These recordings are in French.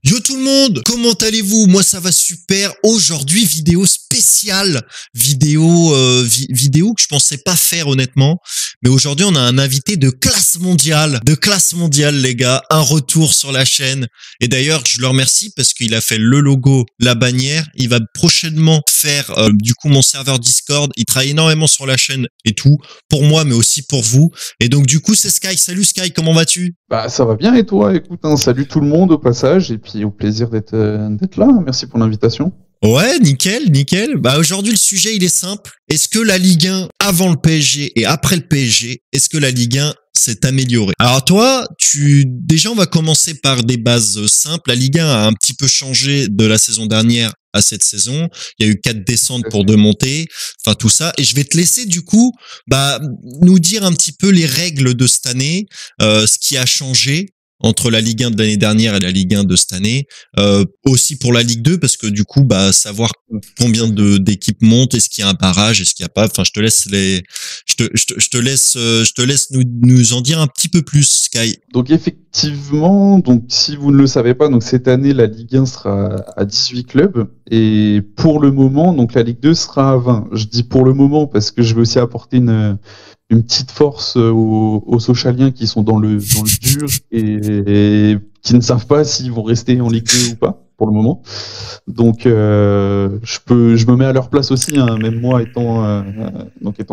Yo tout le monde, comment allez-vous? Moi ça va super. Aujourd'hui vidéo spéciale, vidéo que je pensais pas faire honnêtement. Mais aujourd'hui on a un invité de classe mondiale les gars, un retour sur la chaîne. Et d'ailleurs je le remercie parce qu'il a fait le logo, la bannière. Il va prochainement faire du coup mon serveur Discord. Il travaille énormément sur la chaîne et tout, pour moi mais aussi pour vous. Et donc du coup c'est Sky. Salut Sky, comment vas-tu? Bah ça va bien et toi? Écoute, salut tout le monde au passage et puis au plaisir d'être là. Merci pour l'invitation. Ouais, nickel. Bah aujourd'hui le sujet il est simple. Est-ce que la Ligue 1 avant le PSG et après le PSG, est-ce que la Ligue 1 s'est améliorée? Alors toi, déjà on va commencer par des bases simples. La Ligue 1 a un petit peu changé de la saison dernière à cette saison. Il y a eu 4 descentes pour 2 montées, enfin tout ça. Et je vais te laisser du coup nous dire un petit peu les règles de cette année, ce qui a changé entre la Ligue 1 de l'année dernière et la Ligue 1 de cette année, aussi pour la Ligue 2 parce que du coup savoir combien d'équipes montent, est-ce qu'il y a un barrage, est-ce qu'il n'y a pas, enfin je te laisse nous en dire un petit peu plus, Sky. Donc effectivement, donc si vous ne le savez pas, donc cette année la Ligue 1 sera à 18 clubs et pour le moment donc la Ligue 2 sera à 20. Je dis pour le moment parce que je veux aussi apporter une petite force aux Sochaliens qui sont dans le dur et qui ne savent pas s'ils vont rester en Ligue 2 ou pas pour le moment. Donc je me mets à leur place aussi, hein, même moi étant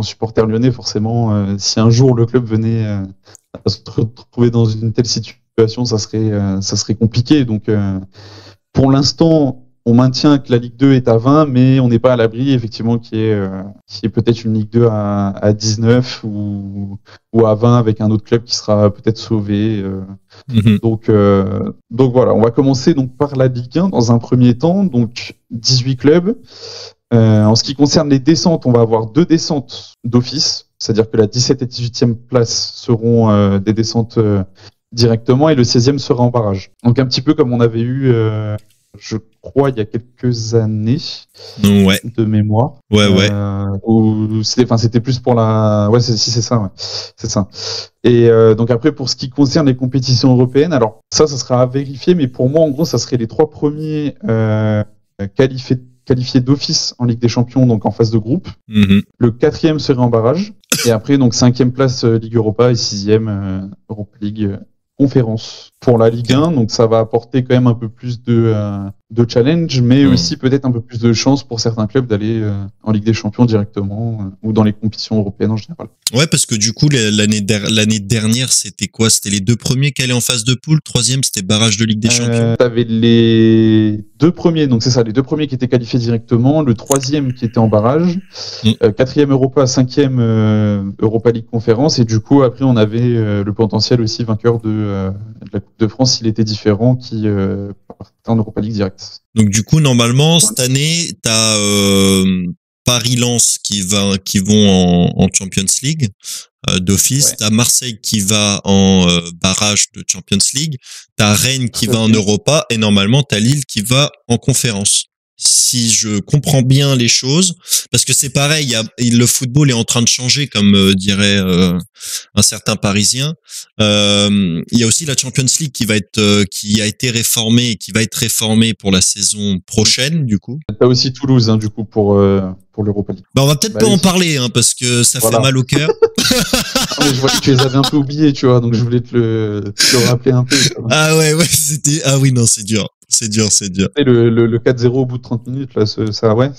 supporter lyonnais, forcément si un jour le club venait à se retrouver dans une telle situation, ça serait compliqué. Donc pour l'instant on maintient que la Ligue 2 est à 20, mais on n'est pas à l'abri, effectivement, qu'il y ait peut-être une Ligue 2 à 19 ou à 20 avec un autre club qui sera peut-être sauvé. Donc voilà, on va commencer donc par la Ligue 1 dans un premier temps, donc 18 clubs. En ce qui concerne les descentes, on va avoir 2 descentes d'office, c'est-à-dire que la 17 et 18e place seront des descentes directement et le 16e sera en barrage. Donc un petit peu comme on avait eu... je crois il y a quelques années de mémoire. Ouais. C'était plus pour la... Ouais, c'est ça. Et donc après, pour ce qui concerne les compétitions européennes, alors ça sera à vérifier, mais pour moi, en gros, ça serait les 3 premiers qualifiés d'office en Ligue des Champions, donc en phase de groupe. Le 4e serait en barrage. Et après, donc 5e place Ligue Europa et 6e Europa League conférence pour la Ligue 1, donc ça va apporter quand même un peu plus de challenge, mais aussi peut-être un peu plus de chance pour certains clubs d'aller en Ligue des Champions directement ou dans les compétitions européennes en général. Ouais, parce que du coup l'année dernière c'était quoi? C'était les 2 premiers qui allaient en phase de poule, 3e c'était barrage de Ligue des Champions. T'avais les 2 premiers, donc c'est ça, les 2 premiers qui étaient qualifiés directement, le 3e qui était en barrage, 4e Europa, 5e Europa League conférence, et du coup après on avait le potentiel aussi vainqueur de la Coupe de France s'il était différent qui partait en Europa League direct. Donc du coup normalement cette année t'as Paris-Lens qui vont en Champions League d'office, t'as Marseille qui va en barrage de Champions League, t'as Rennes qui va en Europa et normalement t'as Lille qui va en conférence. Si je comprends bien les choses, parce que c'est pareil, le football est en train de changer, comme dirait un certain Parisien. Il y a aussi la Champions League qui a été réformée et qui va être réformée pour la saison prochaine, du coup. T'as aussi Toulouse, hein, du coup, pour l'Europa League. On va peut-être pas en parler, hein, parce que ça fait mal au cœur. Mais je vois que tu les avais un peu oubliés, tu vois, donc je voulais te le rappeler un peu. Ah ouais, ah oui, non, c'est dur. C'est dur. Et le 4-0 au bout de 30 minutes, là, ça va.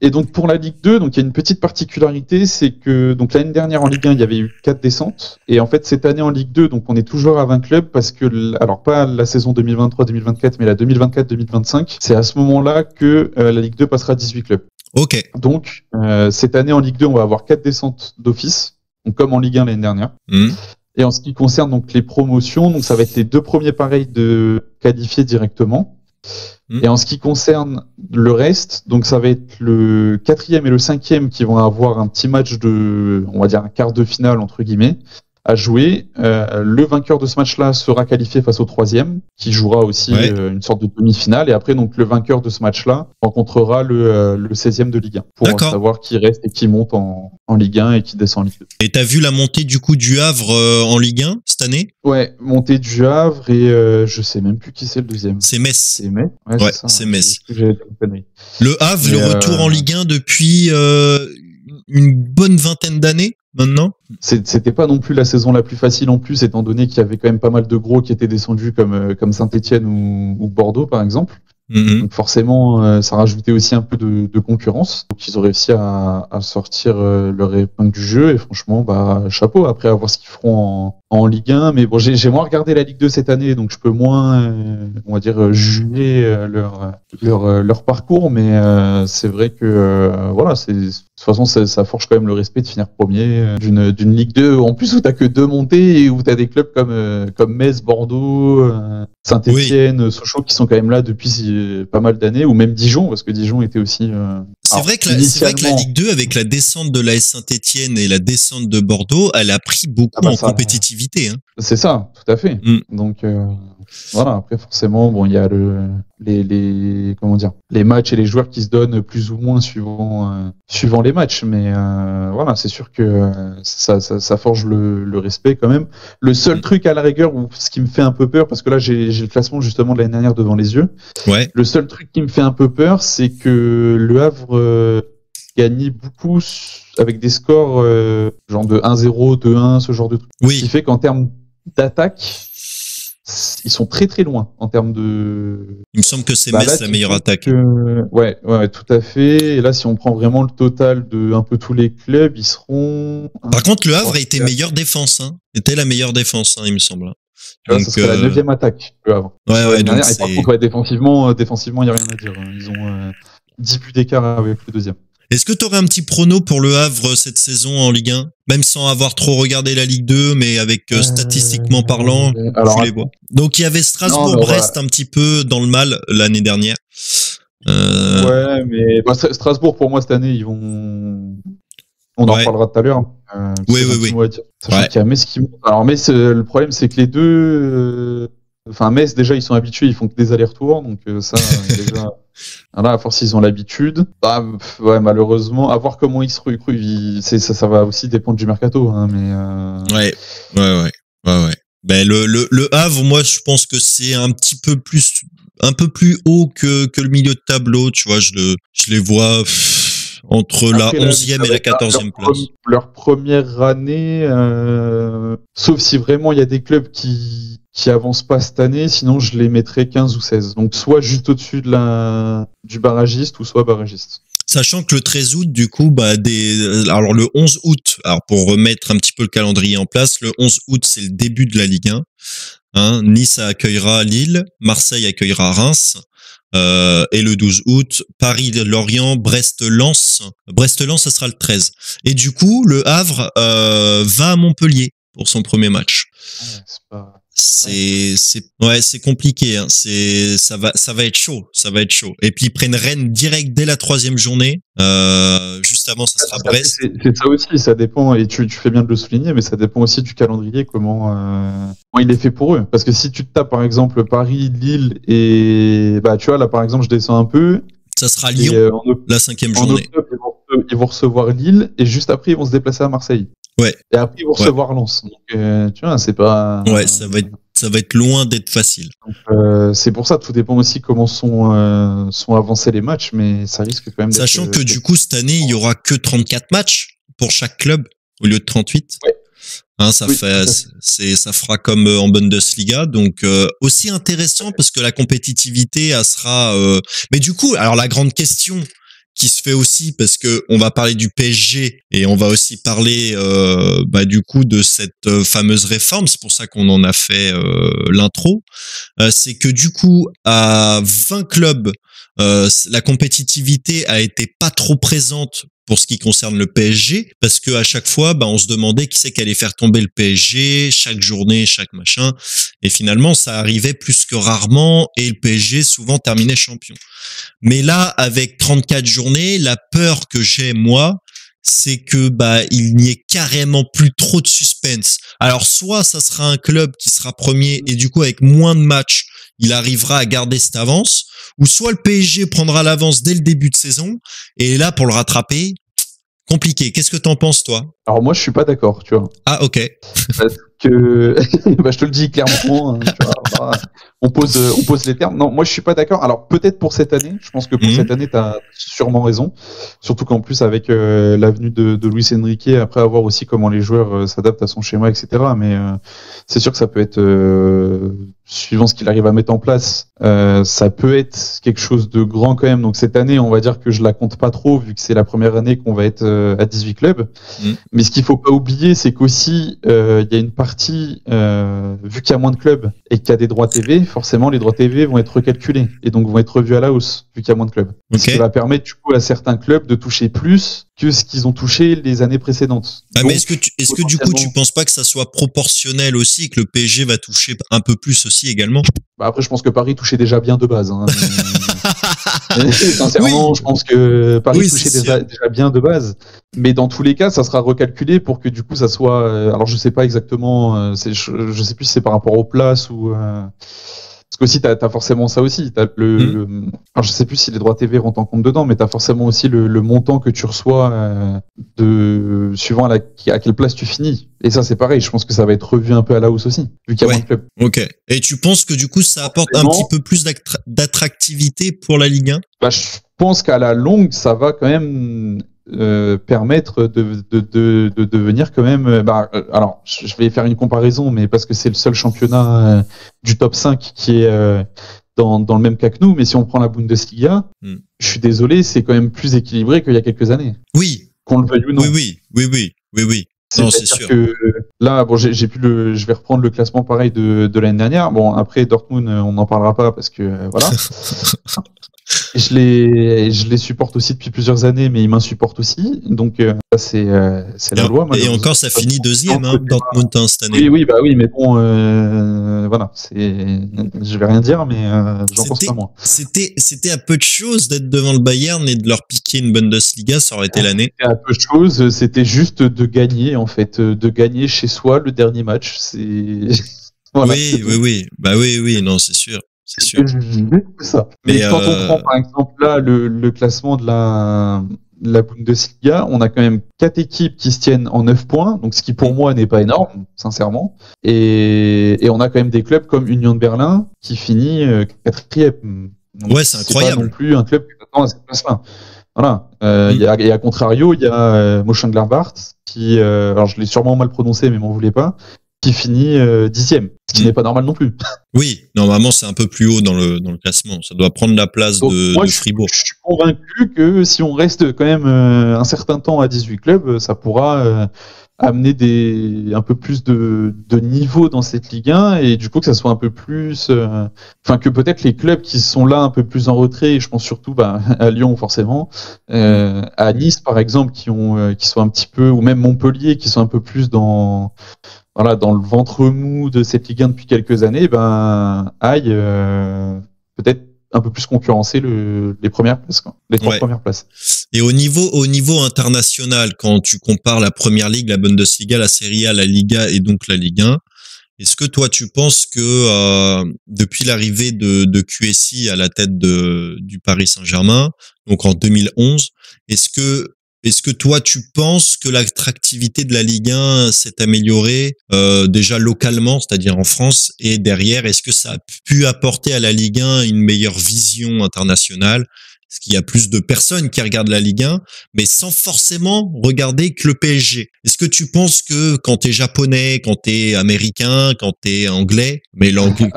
Et donc, pour la Ligue 2, donc, il y a une petite particularité, c'est que, donc, l'année dernière, en Ligue 1, il y avait eu 4 descentes. Et en fait, cette année, en Ligue 2, donc, on est toujours à 20 clubs parce que, alors, pas la saison 2023-2024, mais la 2024-2025. C'est à ce moment-là que la Ligue 2 passera à 18 clubs. Ok. Donc, cette année, en Ligue 2, on va avoir 4 descentes d'office. Donc, comme en Ligue 1 l'année dernière. Et en ce qui concerne donc les promotions, donc ça va être les 2 premiers pareils de qualifiés directement. Et en ce qui concerne le reste, donc ça va être le 4e et le 5e qui vont avoir un petit match de, on va dire un quart de finale entre guillemets, à jouer. Le vainqueur de ce match-là sera qualifié face au troisième, qui jouera aussi une sorte de demi-finale. Et après, donc, le vainqueur de ce match-là rencontrera le 16e de Ligue 1 pour savoir qui reste et qui monte en Ligue 1 et qui descend en Ligue 2. Et t'as vu la montée du coup du Havre en Ligue 1 cette année? Ouais, montée du Havre et je sais même plus qui c'est le deuxième. C'est Metz. C'est Metz. Ouais, c'est Metz. Le Havre, le retour en Ligue 1 depuis une bonne vingtaine d'années maintenant. C'était pas non plus la saison la plus facile en plus, étant donné qu'il y avait quand même pas mal de gros qui étaient descendus comme Saint-Etienne ou Bordeaux par exemple. Donc forcément, ça rajoutait aussi un peu de concurrence. Donc ils ont réussi à sortir leur épingle du jeu et franchement, chapeau. Après, à voir ce qu'ils feront en Ligue 1. Mais bon, j'ai moins regardé la Ligue 2 cette année, donc je peux moins, on va dire, juger leur parcours. Mais c'est vrai que voilà, de toute façon, ça forge quand même le respect de finir premier d'une Ligue 2. En plus, où t'as que 2 montées et où t'as des clubs comme Metz, Bordeaux, Saint-Etienne, Sochaux qui sont quand même là depuis pas mal d'années, ou même Dijon, parce que Dijon était aussi. C'est vrai que la Ligue 2, avec la descente de l'AS Saint-Etienne et la descente de Bordeaux, elle a pris beaucoup en compétitivité. Hein. C'est ça, tout à fait. Donc voilà. Après, forcément, bon, il y a les matchs et les joueurs qui se donnent plus ou moins suivant les matchs, mais voilà, c'est sûr que ça forge le respect quand même. Le seul truc à la rigueur, ou ce qui me fait un peu peur, parce que là j'ai le classement justement de l'année dernière devant les yeux. Ouais. Le seul truc qui me fait un peu peur, c'est que le Havre gagnait beaucoup avec des scores genre de 1-0, 2-1, ce genre de truc. Oui. Ce qui fait qu'en termes d'attaque, ils sont très très loin en termes de. Il me semble que c'est Metz la meilleure attaque. Ouais, tout à fait. Et là, si on prend vraiment le total de un peu tous les clubs, ils seront. Par contre, le Havre a été meilleure défense. Hein. Était la meilleure défense, il me semble. Donc, ça serait la 9e attaque, le Havre. Ouais, donc et par contre, défensivement, il n'y a rien à dire. Ils ont 10 buts d'écart avec le deuxième. Est-ce que tu aurais un petit prono pour le Havre cette saison en Ligue 1? Même sans avoir trop regardé la Ligue 2, mais avec statistiquement parlant, tu les vois. Donc il y avait Strasbourg-Brest un petit peu dans le mal l'année dernière. Ouais, mais Strasbourg, pour moi, cette année, on en reparlera tout à l'heure. Oui. Sachant qu'il y a Metz qui monte. Alors Metz, le problème, c'est que les deux... Metz, déjà, ils sont habitués, ils font que des allers-retours. Donc ça, déjà... Là, à force, ils ont l'habitude. Malheureusement, à voir comment ils se recrutent. Ça va aussi dépendre du mercato. Hein, mais Ouais. Ben, le Havre, moi, je pense que c'est un peu plus haut que le milieu de tableau. Tu vois, je les vois entre la 11e et la 14e place. Leur première année, sauf si vraiment il y a des clubs qui avancent pas cette année, sinon je les mettrais 15 ou 16. Donc soit juste au-dessus du barragiste ou soit barragiste. Sachant que le 13 août, du coup, alors le 11 août, alors pour remettre un petit peu le calendrier en place, le 11 août, c'est le début de la Ligue 1. Hein, Nice accueillera Lille, Marseille accueillera Reims. Et le 12 août, Paris-Lorient, Brest-Lens. Brest-Lens, ça sera le 13. Et du coup, le Havre va à Montpellier pour son premier match. C'est compliqué. Hein. Ça va être chaud. Et puis ils prennent Rennes direct dès la 3e journée. Juste avant, ça sera Brest. C'est ça aussi. Ça dépend. Et tu fais bien de le souligner, mais ça dépend aussi du calendrier, comment il est fait pour eux. Parce que si tu te tapes par exemple Paris, Lille et tu vois là par exemple, je descends un peu. Ça sera Lyon la 5e journée. En octobre, ils vont recevoir Lille et juste après ils vont se déplacer à Marseille. Ouais. Et après ils vont recevoir Lens. Donc tu vois, c'est pas. Ouais, ça va être loin d'être facile. Donc, c'est pour ça, tout dépend aussi comment sont avancés les matchs, mais ça risque quand même d'être... Sachant que du coup, cette année, il y aura que 34 matchs pour chaque club au lieu de 38. Ouais. Hein, ça fera comme en Bundesliga, donc aussi intéressant parce que la compétitivité, elle sera. Mais du coup, alors la grande question qui se fait aussi, parce que on va parler du PSG et on va aussi parler du coup de cette fameuse réforme. C'est pour ça qu'on en a fait l'intro. C'est que du coup à 20 clubs, la compétitivité a été pas trop présente pour ce qui concerne le PSG, parce que à chaque fois, on se demandait qui c'est qui allait faire tomber le PSG, chaque journée, chaque machin, et finalement, ça arrivait plus que rarement, et le PSG souvent terminait champion. Mais là, avec 34 journées, la peur que j'ai, moi, c'est que il n'y ait carrément plus trop de suspense. Alors soit ça sera un club qui sera premier et du coup avec moins de matchs, il arrivera à garder cette avance, ou soit le PSG prendra l'avance dès le début de saison et là pour le rattraper, compliqué. Qu'est-ce que t'en penses toi? Alors moi je suis pas d'accord, tu vois. Ah ok. Parce que je te le dis clairement, hein, tu vois, on pose les termes. Non, moi je suis pas d'accord. Alors peut-être pour cette année, je pense que pour cette année t'as sûrement raison. Surtout qu'en plus avec l'avenue de Luis Enrique, après avoir aussi comment les joueurs s'adaptent à son schéma, etc. Mais c'est sûr que ça peut être suivant ce qu'il arrive à mettre en place, ça peut être quelque chose de grand quand même. Donc cette année, on va dire que je la compte pas trop vu que c'est la première année qu'on va être à 18 clubs. Mais ce qu'il faut pas oublier, c'est qu'aussi il y a une partie, vu qu'il y a moins de clubs et qu'il y a des droits TV, forcément les droits TV vont être recalculés et donc vont être revus à la hausse vu qu'il y a moins de clubs. Ce qui va permettre du coup à certains clubs de toucher plus que ce qu'ils ont touché les années précédentes. Ah, mais est-ce que du coup tu penses pas que ça soit proportionnel aussi, que le PSG va toucher un peu plus aussi également? Après je pense que Paris touchait déjà bien de base. Hein, mais sincèrement, je pense que Paris touchait déjà bien de base. Mais dans tous les cas, ça sera recalculé pour que du coup ça soit. Alors je sais pas exactement. Je sais plus si c'est par rapport aux places ou. Parce qu'aussi, t'as forcément ça aussi. Alors, je sais plus si les droits TV rentrent en compte dedans, mais t'as forcément aussi le montant que tu reçois suivant à quelle place tu finis. Et ça, c'est pareil. Je pense que ça va être revu un peu à la hausse aussi, vu qu'il y a moins de clubs. Ok. Et tu penses que du coup, ça apporte un petit peu plus d'attractivité pour la Ligue 1? Je pense qu'à la longue, ça va quand même permettre de devenir quand même. Alors, je vais faire une comparaison, mais parce que c'est le seul championnat du top 5 qui est dans le même cas que nous. Mais si on prend la Bundesliga, je suis désolé, c'est quand même plus équilibré qu'il y a quelques années. Oui. Qu'on le veuille ou non. Oui. Non, c'est sûr. Que là, bon, je vais reprendre le classement pareil de l'année dernière. Bon, après Dortmund, on n'en parlera pas parce que voilà. Je les supporte aussi depuis plusieurs années, mais ils m'insupportent aussi. Donc c'est la loi. Et encore, ça finit deuxième, Dortmund cette année. Oui, mais bon, voilà, je vais rien dire, mais j'en pense pas moins. C'était à peu de choses d'être devant le Bayern et de leur piquer une Bundesliga, ça aurait été l'année. C'était à peu de choses, c'était juste de gagner en fait, de gagner chez soi le dernier match. Voilà. Oui, non, c'est sûr. C'est sûr. Ça. Mais quand on prend par exemple là le classement de la Bundesliga, on a quand même 4 équipes qui se tiennent en 9 points, donc ce qui pour moi n'est pas énorme, sincèrement. Et on a quand même des clubs comme Union de Berlin qui finit 4e. Ouais, c'est incroyable. Pas non plus un club qui attend à cette place-là. Voilà. Et à contrario, il y a Mönchengladbach qui, alors je l'ai sûrement mal prononcé, mais m'en voulez pas, qui finit 10e, ce qui n'est pas normal non plus. Oui, normalement c'est un peu plus haut dans le classement. Ça doit prendre la place de Fribourg. Je suis convaincu que si on reste quand même un certain temps à 18 clubs, ça pourra amener un peu plus de niveau dans cette Ligue 1 et du coup que ça soit un peu plus, que peut-être les clubs qui sont là un peu plus en retrait, et je pense surtout à Lyon forcément, à Nice par exemple qui sont un petit peu, ou même Montpellier qui sont un peu plus dans le ventre mou de cette Ligue 1 depuis quelques années, aille peut-être un peu plus concurrencer les premières places, les 3 premières places. Et au niveau international, quand tu compares la Première Ligue, la Bundesliga, la Serie A, la Liga et donc la Ligue 1, est-ce que toi tu penses que depuis l'arrivée de QSI à la tête du Paris Saint-Germain, donc en 2011, est-ce que toi, tu penses que l'attractivité de la Ligue 1 s'est améliorée déjà localement, c'est-à-dire en France, et derrière, est-ce que ça a pu apporter à la Ligue 1 une meilleure vision internationale? Est-ce qu'il y a plus de personnes qui regardent la Ligue 1, mais sans forcément regarder que le PSG? Est-ce que tu penses que quand t'es japonais, quand t'es américain, quand t'es anglais, mais l'anglais...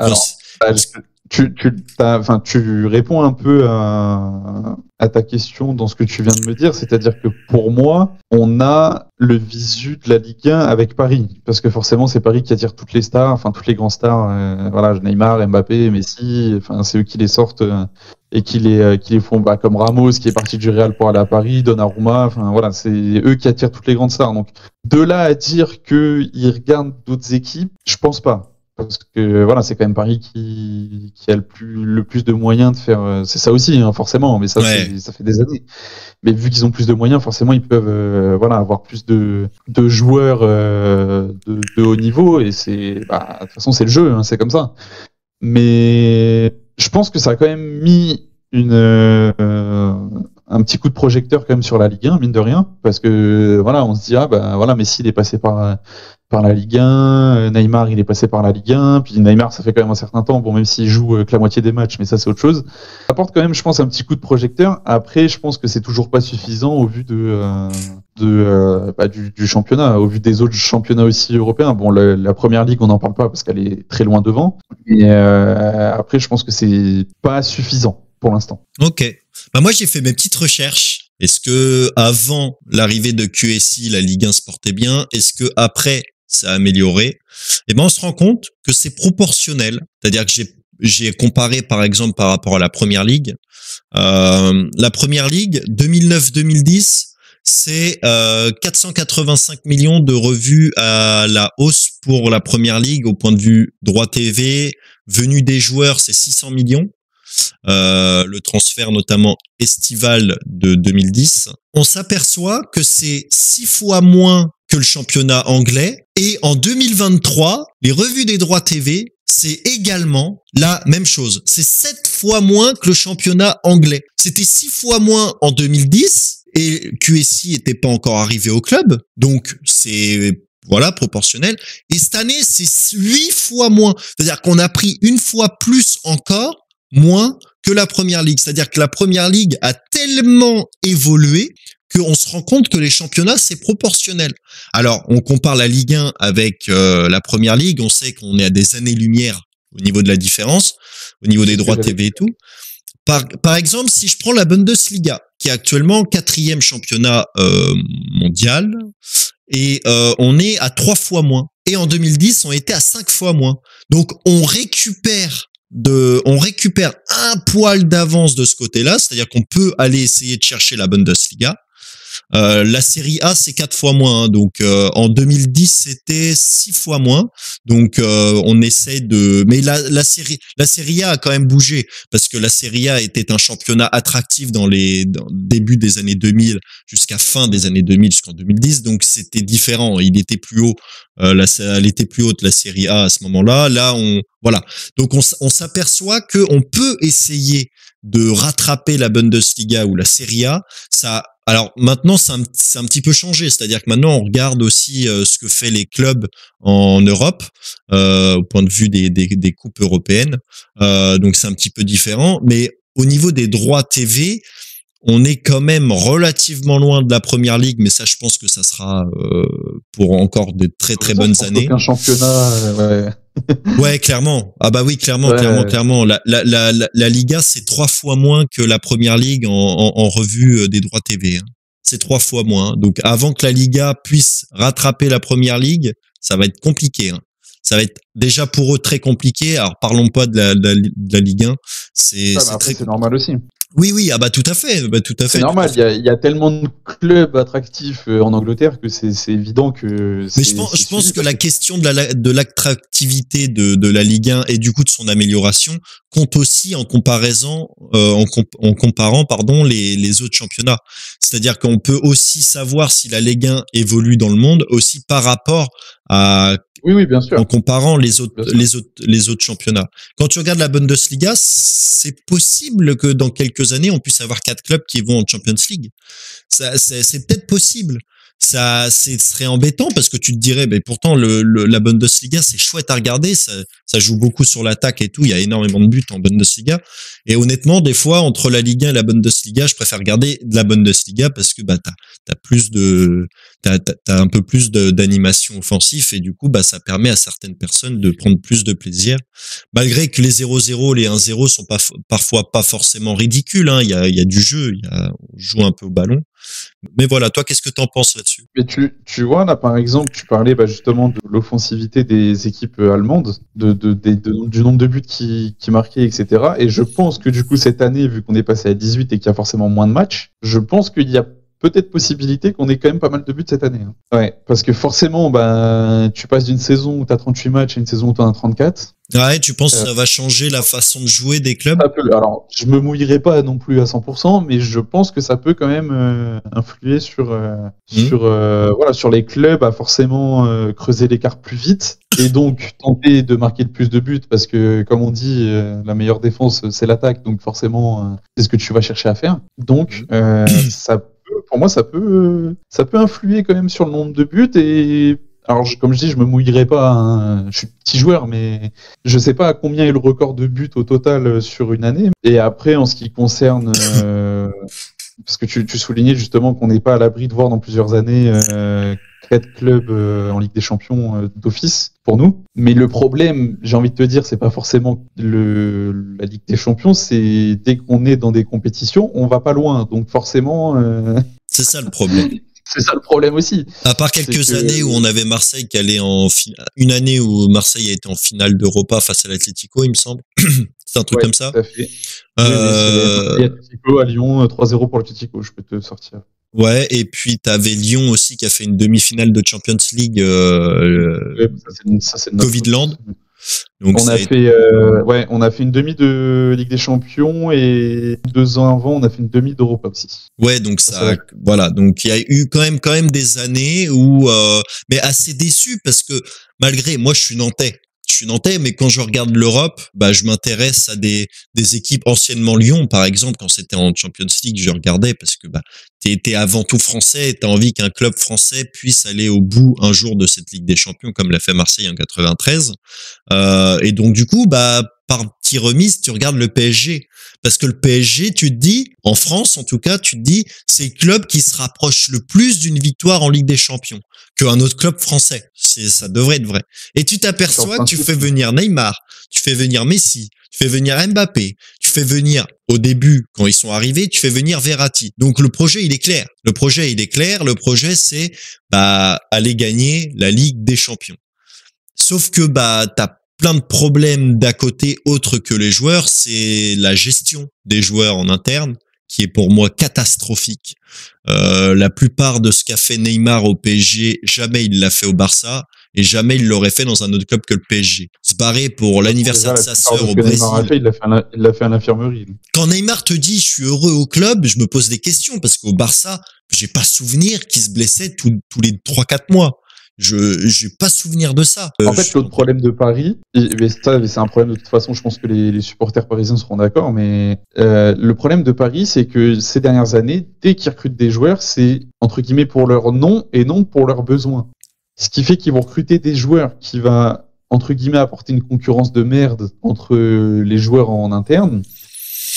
Tu réponds un peu à ta question dans ce que tu viens de me dire, c'est-à-dire que pour moi, on a le visu de la Ligue 1 avec Paris, parce que forcément c'est Paris qui attire toutes les stars, toutes les grands stars, Neymar, Mbappé, Messi, c'est eux qui les sortent et qui les font, comme Ramos qui est parti du Real pour aller à Paris, Donnarumma, c'est eux qui attirent toutes les grandes stars. Donc de là à dire qu'ils regardent d'autres équipes, je pense pas. parce que voilà, c'est quand même Paris qui a le plus de moyens de faire. C'est ça aussi, hein, forcément, mais ça, ça fait des années. Mais vu qu'ils ont plus de moyens, forcément, ils peuvent avoir plus de joueurs de haut niveau, et de toute façon, c'est le jeu, hein, c'est comme ça. Mais je pense que ça a quand même mis un petit coup de projecteur quand même sur la Ligue 1, mine de rien, parce que voilà, on se dit Messi il est passé par la Ligue 1, Neymar il est passé par la Ligue 1, puis Neymar ça fait quand même un certain temps, bon même s'il joue que la moitié des matchs, mais ça c'est autre chose. Ça apporte quand même, je pense, un petit coup de projecteur. Après, je pense que c'est toujours pas suffisant au vu du championnat, au vu des autres championnats aussi européens. Bon, la première ligue on n'en parle pas parce qu'elle est très loin devant, mais après je pense que c'est pas suffisant pour l'instant. Ok. Moi, j'ai fait mes petites recherches. Est-ce que avant l'arrivée de QSI, la Ligue 1 se portait bien? Est-ce que après ça a amélioré? On se rend compte que c'est proportionnel. C'est-à-dire que j'ai comparé, par exemple, par rapport à la Première Ligue. La Première Ligue, 2009-2010, c'est 485 millions de revues à la hausse pour la Première Ligue au point de vue droit TV. Venue des joueurs, c'est 600 millions. Le transfert notamment estival de 2010, on s'aperçoit que c'est 6 fois moins que le championnat anglais, et en 2023, les revues des droits TV, c'est également la même chose. C'est 7 fois moins que le championnat anglais. C'était 6 fois moins en 2010, et QSI était pas encore arrivé au club, donc c'est proportionnel. Et cette année, c'est 8 fois moins. C'est-à-dire qu'on a pris une fois plus encore moins que la Première Ligue. C'est-à-dire que la Première Ligue a tellement évolué qu'on se rend compte que les championnats, c'est proportionnel. Alors, on compare la Ligue 1 avec la Première Ligue, on sait qu'on est à des années-lumière au niveau de la différence, au niveau des droits TV et tout. Par exemple, si je prends la Bundesliga, qui est actuellement 4e championnat mondial, et on est à 3 fois moins. Et en 2010, on était à 5 fois moins. Donc, on récupère un poil d'avance de ce côté-là, c'est-à-dire qu'on peut aller essayer de chercher la Bundesliga. La Serie A, c'est 4 fois moins, hein, donc en 2010 c'était 6 fois moins, donc on essaie de, mais la Serie A a quand même bougé, parce que la Serie A était un championnat attractif dans début des années 2000 jusqu'à fin des années 2000 jusqu'en 2010, donc c'était différent, il était plus haut, elle était plus haute la Serie A à ce moment-là. Là donc on s'aperçoit que on peut essayer de rattraper la Bundesliga ou la Serie A. Alors maintenant, c'est un petit peu changé, c'est-à-dire que maintenant on regarde aussi ce que fait les clubs en Europe au point de vue des coupes européennes. Donc c'est un petit peu différent, mais au niveau des droits TV, on est quand même relativement loin de la Première Ligue, mais ça, je pense que ça sera pour encore de très très bonnes années. Aucun championnat. Ouais, clairement. Ah bah oui, clairement. La Liga, c'est 3 fois moins que la Première Ligue en revue des droits TV. Hein. C'est 3 fois moins. Donc, avant que la Liga puisse rattraper la Première Ligue, ça va être compliqué. Hein. Ça va être déjà pour eux très compliqué. Alors, parlons pas de la Ligue 1. C'est normal aussi. Oui, ah bah tout à fait. C'est normal, il y a tellement de clubs attractifs en Angleterre que c'est évident que... Mais je pense que la question de l'attractivité de la Ligue 1 et du coup de son amélioration compte aussi en comparant les autres championnats. C'est-à-dire qu'on peut aussi savoir si la Ligue 1 évolue dans le monde aussi par rapport à... Oui, bien sûr. En comparant les autres championnats. Quand tu regardes la Bundesliga, c'est possible que dans quelques années, on puisse avoir 4 clubs qui vont en Champions League. C'est peut-être possible. Ce serait embêtant parce que tu te dirais, mais pourtant la Bundesliga c'est chouette à regarder, ça joue beaucoup sur l'attaque et tout, il y a énormément de buts en Bundesliga. Et honnêtement, des fois entre la Ligue 1 et la Bundesliga, je préfère regarder de la Bundesliga parce que t'as un peu plus d'animation offensive et du coup ça permet à certaines personnes de prendre plus de plaisir, malgré que les 0-0, les 1-0 sont parfois pas forcément ridicules. Hein. Il y a du jeu, on joue un peu au ballon. Mais voilà, toi, qu'est-ce que t'en penses là-dessus? Mais tu vois, là, par exemple, tu parlais justement de l'offensivité des équipes allemandes, du nombre de buts qui marquaient, etc. Et je pense que du coup, cette année, vu qu'on est passé à 18 et qu'il y a forcément moins de matchs, je pense qu'il y a peut-être possibilité qu'on ait quand même pas mal de buts cette année. Hein. Ouais, parce que forcément, bah, tu passes d'une saison où t'as 38 matchs à une saison où t'en as 34. Ouais, tu penses que ça va changer la façon de jouer des clubs? Alors, je me mouillerai pas non plus à 100%, mais je pense que ça peut quand même influer sur voilà, sur les clubs à forcément creuser l'écart plus vite et donc tenter de marquer le plus de buts parce que comme on dit, la meilleure défense c'est l'attaque, donc forcément c'est ce que tu vas chercher à faire. Donc pour moi ça peut influer quand même sur le nombre de buts et alors, comme je dis, je me mouillerai pas. Hein. Je suis petit joueur, mais je sais pas à combien est le record de buts au total sur une année. Et après, en ce qui concerne, parce que tu soulignais justement qu'on n'est pas à l'abri de voir dans plusieurs années 4 clubs en Ligue des Champions d'office pour nous. Mais le problème, j'ai envie de te dire, c'est pas forcément la Ligue des Champions, c'est dès qu'on est dans des compétitions, on va pas loin. Donc forcément, c'est ça le problème. C'est ça le problème aussi. À part quelques années où on avait Marseille qui allait une année où Marseille a été en finale d'Europa face à l'Atlético, il me semble. C'est un truc comme ça. Tout à fait. Oui, Atlético à Lyon, 3-0 pour l'Atlético, je peux te sortir. Ouais, et puis t'avais Lyon aussi qui a fait une demi-finale de Champions League ça, c'est Covid Land. Donc on a fait une demi de Ligue des Champions et 2 ans avant on a fait une demi d'Europa aussi. Ouais, donc voilà, donc il y a eu quand même des années où mais assez déçu parce que malgré moi je suis nantais, mais quand je regarde l'Europe, bah je m'intéresse à des équipes anciennement Lyon, par exemple, quand c'était en Champions League, je regardais parce que bah t'es avant tout français, et t'as envie qu'un club français puisse aller au bout un jour de cette Ligue des Champions, comme l'a fait Marseille en 93. Et donc du coup, bah par petit remise, tu regardes le PSG. Parce que le PSG, tu te dis, en France en tout cas, tu te dis, c'est le club qui se rapproche le plus d'une victoire en Ligue des Champions qu'un autre club français. Ça devrait être vrai. Et tu t'aperçois que tu fais venir Neymar, tu fais venir Messi, tu fais venir Mbappé, tu fais venir, au début, quand ils sont arrivés, tu fais venir Verratti. Donc le projet, il est clair. Le projet, c'est bah aller gagner la Ligue des Champions. Sauf que bah t'as plein de problèmes d'à côté autres que les joueurs, c'est la gestion des joueurs en interne qui est pour moi catastrophique. La plupart de ce qu'a fait Neymar au PSG, jamais il l'a fait au Barça et jamais il l'aurait fait dans un autre club que le PSG. C'est pareil pour l'anniversaire de sa sœur au Brésil. Il l'a fait à l'infirmerie. Quand Neymar te dit je suis heureux au club, je me pose des questions parce qu'au Barça, j'ai pas souvenir qu'il se blessait tous les 3-4 mois. J'ai pas souvenir de ça. En fait, l'autre problème de Paris, et ça, c'est un problème de toute façon, je pense que les supporters parisiens seront d'accord, mais le problème de Paris, c'est que ces dernières années, dès qu'ils recrutent des joueurs, c'est entre guillemets pour leur nom et non pour leurs besoins. Ce qui fait qu'ils vont recruter des joueurs qui va entre guillemets apporter une concurrence de merde entre les joueurs en interne,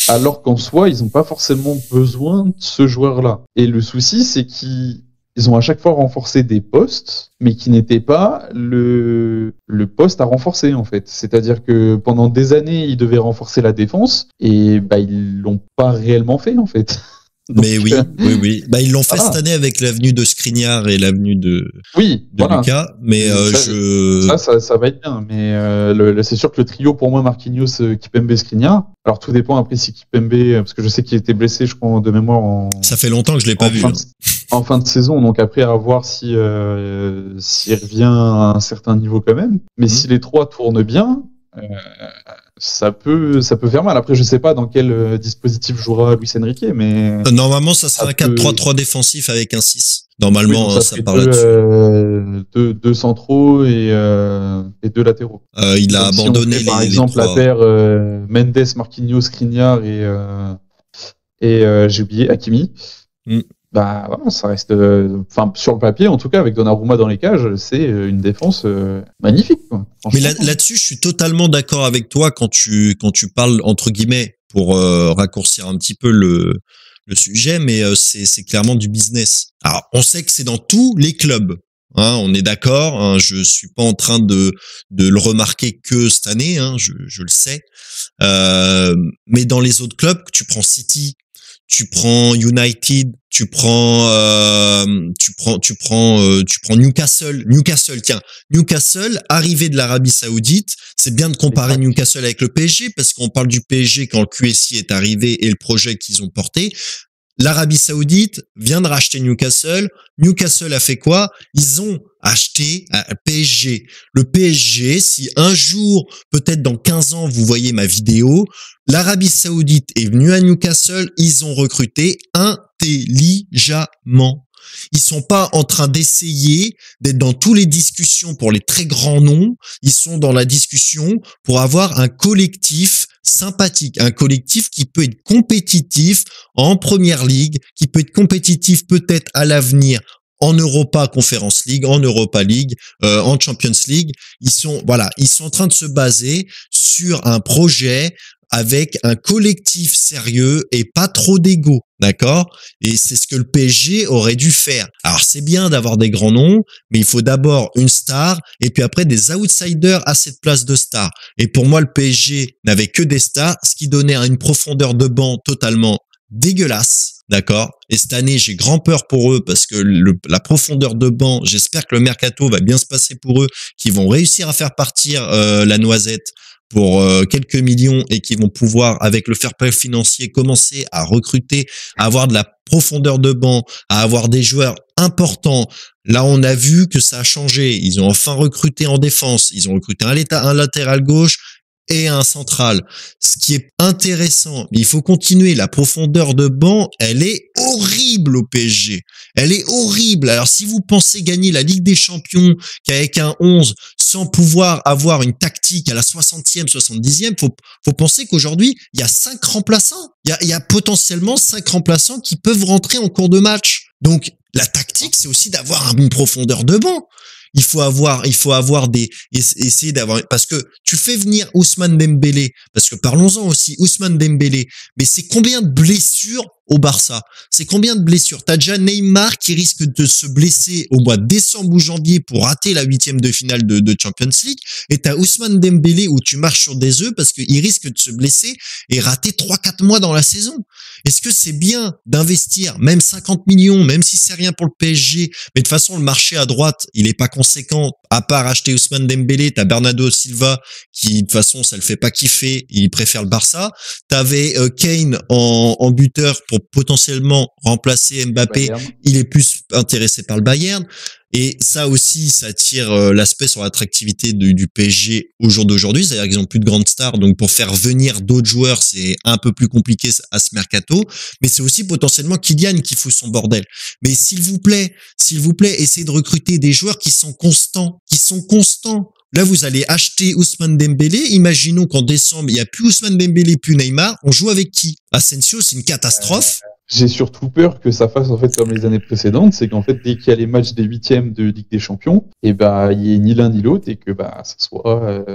alors qu'en soi, ils n'ont pas forcément besoin de ce joueur-là. Et le souci, c'est qu'ils ont à chaque fois renforcé des postes, mais qui n'étaient pas le poste à renforcer, en fait. C'est-à-dire que pendant des années, ils devaient renforcer la défense, et bah, ils l'ont pas réellement fait, en fait. Donc, mais oui. Bah, ils l'ont fait cette année avec l'avenue de Skriniar et l'avenue de Lucas, mais ça va être bien. Mais c'est sûr que le trio, pour moi, Marquinhos, Kimpembe, Skriniar. Alors, tout dépend après si Kimpembe, parce que je sais qu'il était blessé, je crois, de mémoire. Ça fait longtemps que je l'ai pas vu. En fin de saison, donc après à voir s'il revient à un certain niveau quand même. Mais si les trois tournent bien, ça peut faire mal. Après, je sais pas dans quel dispositif jouera Luis Enrique, mais normalement, ça sera un 4-3-3 défensif avec un 6. Normalement, oui, ça part là-dessus. Deux centraux et 2 latéraux. Il a abandonné par exemple la paire Mendes, Marquinhos, Skriniar et j'ai oublié Hakimi. Bah voilà, ça reste, sur le papier en tout cas, avec Donnarumma dans les cages, c'est une défense magnifique, quoi. Mais là-dessus, je suis totalement d'accord avec toi quand tu parles entre guillemets pour raccourcir un petit peu le sujet, mais c'est clairement du business. Alors, on sait que c'est dans tous les clubs. Hein, on est d'accord. Hein, je suis pas en train de le remarquer que cette année. Hein, je le sais. Mais dans les autres clubs, tu prends City, tu prends United, tu prends Newcastle. Tiens, Newcastle, arrivé de l'Arabie Saoudite, c'est bien de comparer Newcastle avec le PSG parce qu'on parle du PSG quand le QSI est arrivé et le projet qu'ils ont porté. l'Arabie Saoudite vient de racheter Newcastle. Newcastle a fait quoi? Ils ont acheté PSG. Le PSG, si un jour, peut-être dans 15 ans, vous voyez ma vidéo, l'Arabie Saoudite est venue à Newcastle, ils ont recruté intelligemment. Ils sont pas en train d'essayer d'être dans toutes les discussions pour les très grands noms. Ils sont dans la discussion pour avoir un collectif sympathique, un collectif qui peut être compétitif en Première Ligue, qui peut être compétitif peut-être à l'avenir en Europa Conference League, en Europa League, en Champions League. Ils sont en train de se baser sur un projet avec un collectif sérieux et pas trop d'ego, d'accord? Et c'est ce que le PSG aurait dû faire. Alors c'est bien d'avoir des grands noms, mais il faut d'abord une star et puis après des outsiders à cette place de star. Et pour moi, le PSG n'avait que des stars, ce qui donnait une profondeur de banc totalement dégueulasse. D'accord. Et cette année, j'ai grand peur pour eux parce que la profondeur de banc, j'espère que le mercato va bien se passer pour eux, qu'ils vont réussir à faire partir la noisette pour quelques millions et qui vont pouvoir, avec le fair play financier, commencer à recruter, à avoir de la profondeur de banc, à avoir des joueurs importants. Là, on a vu que ça a changé. Ils ont enfin recruté en défense. Ils ont recruté un latéral gauche et un central. Ce qui est intéressant, il faut continuer. La profondeur de banc, elle est horrible au PSG. Elle est horrible. Alors, si vous pensez gagner la Ligue des Champions qu'avec un 11, sans pouvoir avoir une tactique à la 60e, 70e, faut penser qu'aujourd'hui, il y a 5 remplaçants. Il y a potentiellement 5 remplaçants qui peuvent rentrer en cours de match. Donc, la tactique, c'est aussi d'avoir une profondeur de banc. Il faut avoir essayer d'avoir, parce que tu fais venir Ousmane Dembélé, parce que parlons-en aussi, Ousmane Dembélé, mais c'est combien de blessures au Barça? C'est combien de blessures? T'as déjà Neymar qui risque de se blesser au mois de décembre ou janvier pour rater la 8e de finale de Champions League, et t'as Ousmane Dembélé où tu marches sur des œufs parce qu'il risque de se blesser et rater 3-4 mois dans la saison. Est-ce que c'est bien d'investir même 50 millions, même si c'est rien pour le PSG, mais de toute façon, le marché à droite, il est pas conséquent, à part acheter Ousmane Dembélé, t'as Bernardo Silva, qui, de toute façon, ça le fait pas kiffer, il préfère le Barça. T'avais Kane en buteur pour potentiellement remplacer Mbappé, il est plus intéressé par le Bayern. Et ça aussi, ça tire l'aspect sur l'attractivité du PSG au jour d'aujourd'hui. C'est-à-dire qu'ils ont plus de grandes stars. Donc, pour faire venir d'autres joueurs, c'est un peu plus compliqué à ce mercato. Mais c'est aussi potentiellement Kylian qui fout son bordel. Mais s'il vous plaît, essayez de recruter des joueurs qui sont constants. Là, vous allez acheter Ousmane Dembélé. Imaginons qu'en décembre, il n'y a plus Ousmane Dembélé, plus Neymar. On joue avec qui? Asensio, c'est une catastrophe. J'ai surtout peur que ça fasse en fait comme les années précédentes, c'est qu'en fait dès qu'il y a les matchs des 8e de Ligue des Champions, et il y ait ni l'un ni l'autre et que ça soit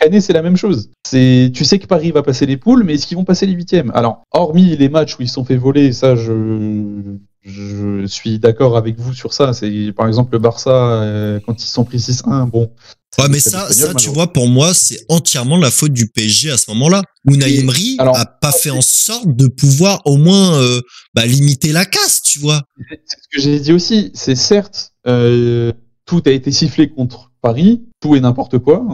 chaque année c'est la même chose. Tu sais que Paris va passer les poules, mais est-ce qu'ils vont passer les 8e? Alors hormis les matchs où ils se sont fait voler, ça je suis d'accord avec vous sur ça. C'est par exemple le Barça quand ils se sont pris 6-1, bon. Ouais, mais ça, tu vois, pour moi, c'est entièrement la faute du PSG à ce moment-là. Unai Emery a pas fait en sorte de pouvoir au moins limiter la casse, tu vois. C'est ce que j'ai dit aussi. C'est certes, tout a été sifflé contre Paris, tout et n'importe quoi,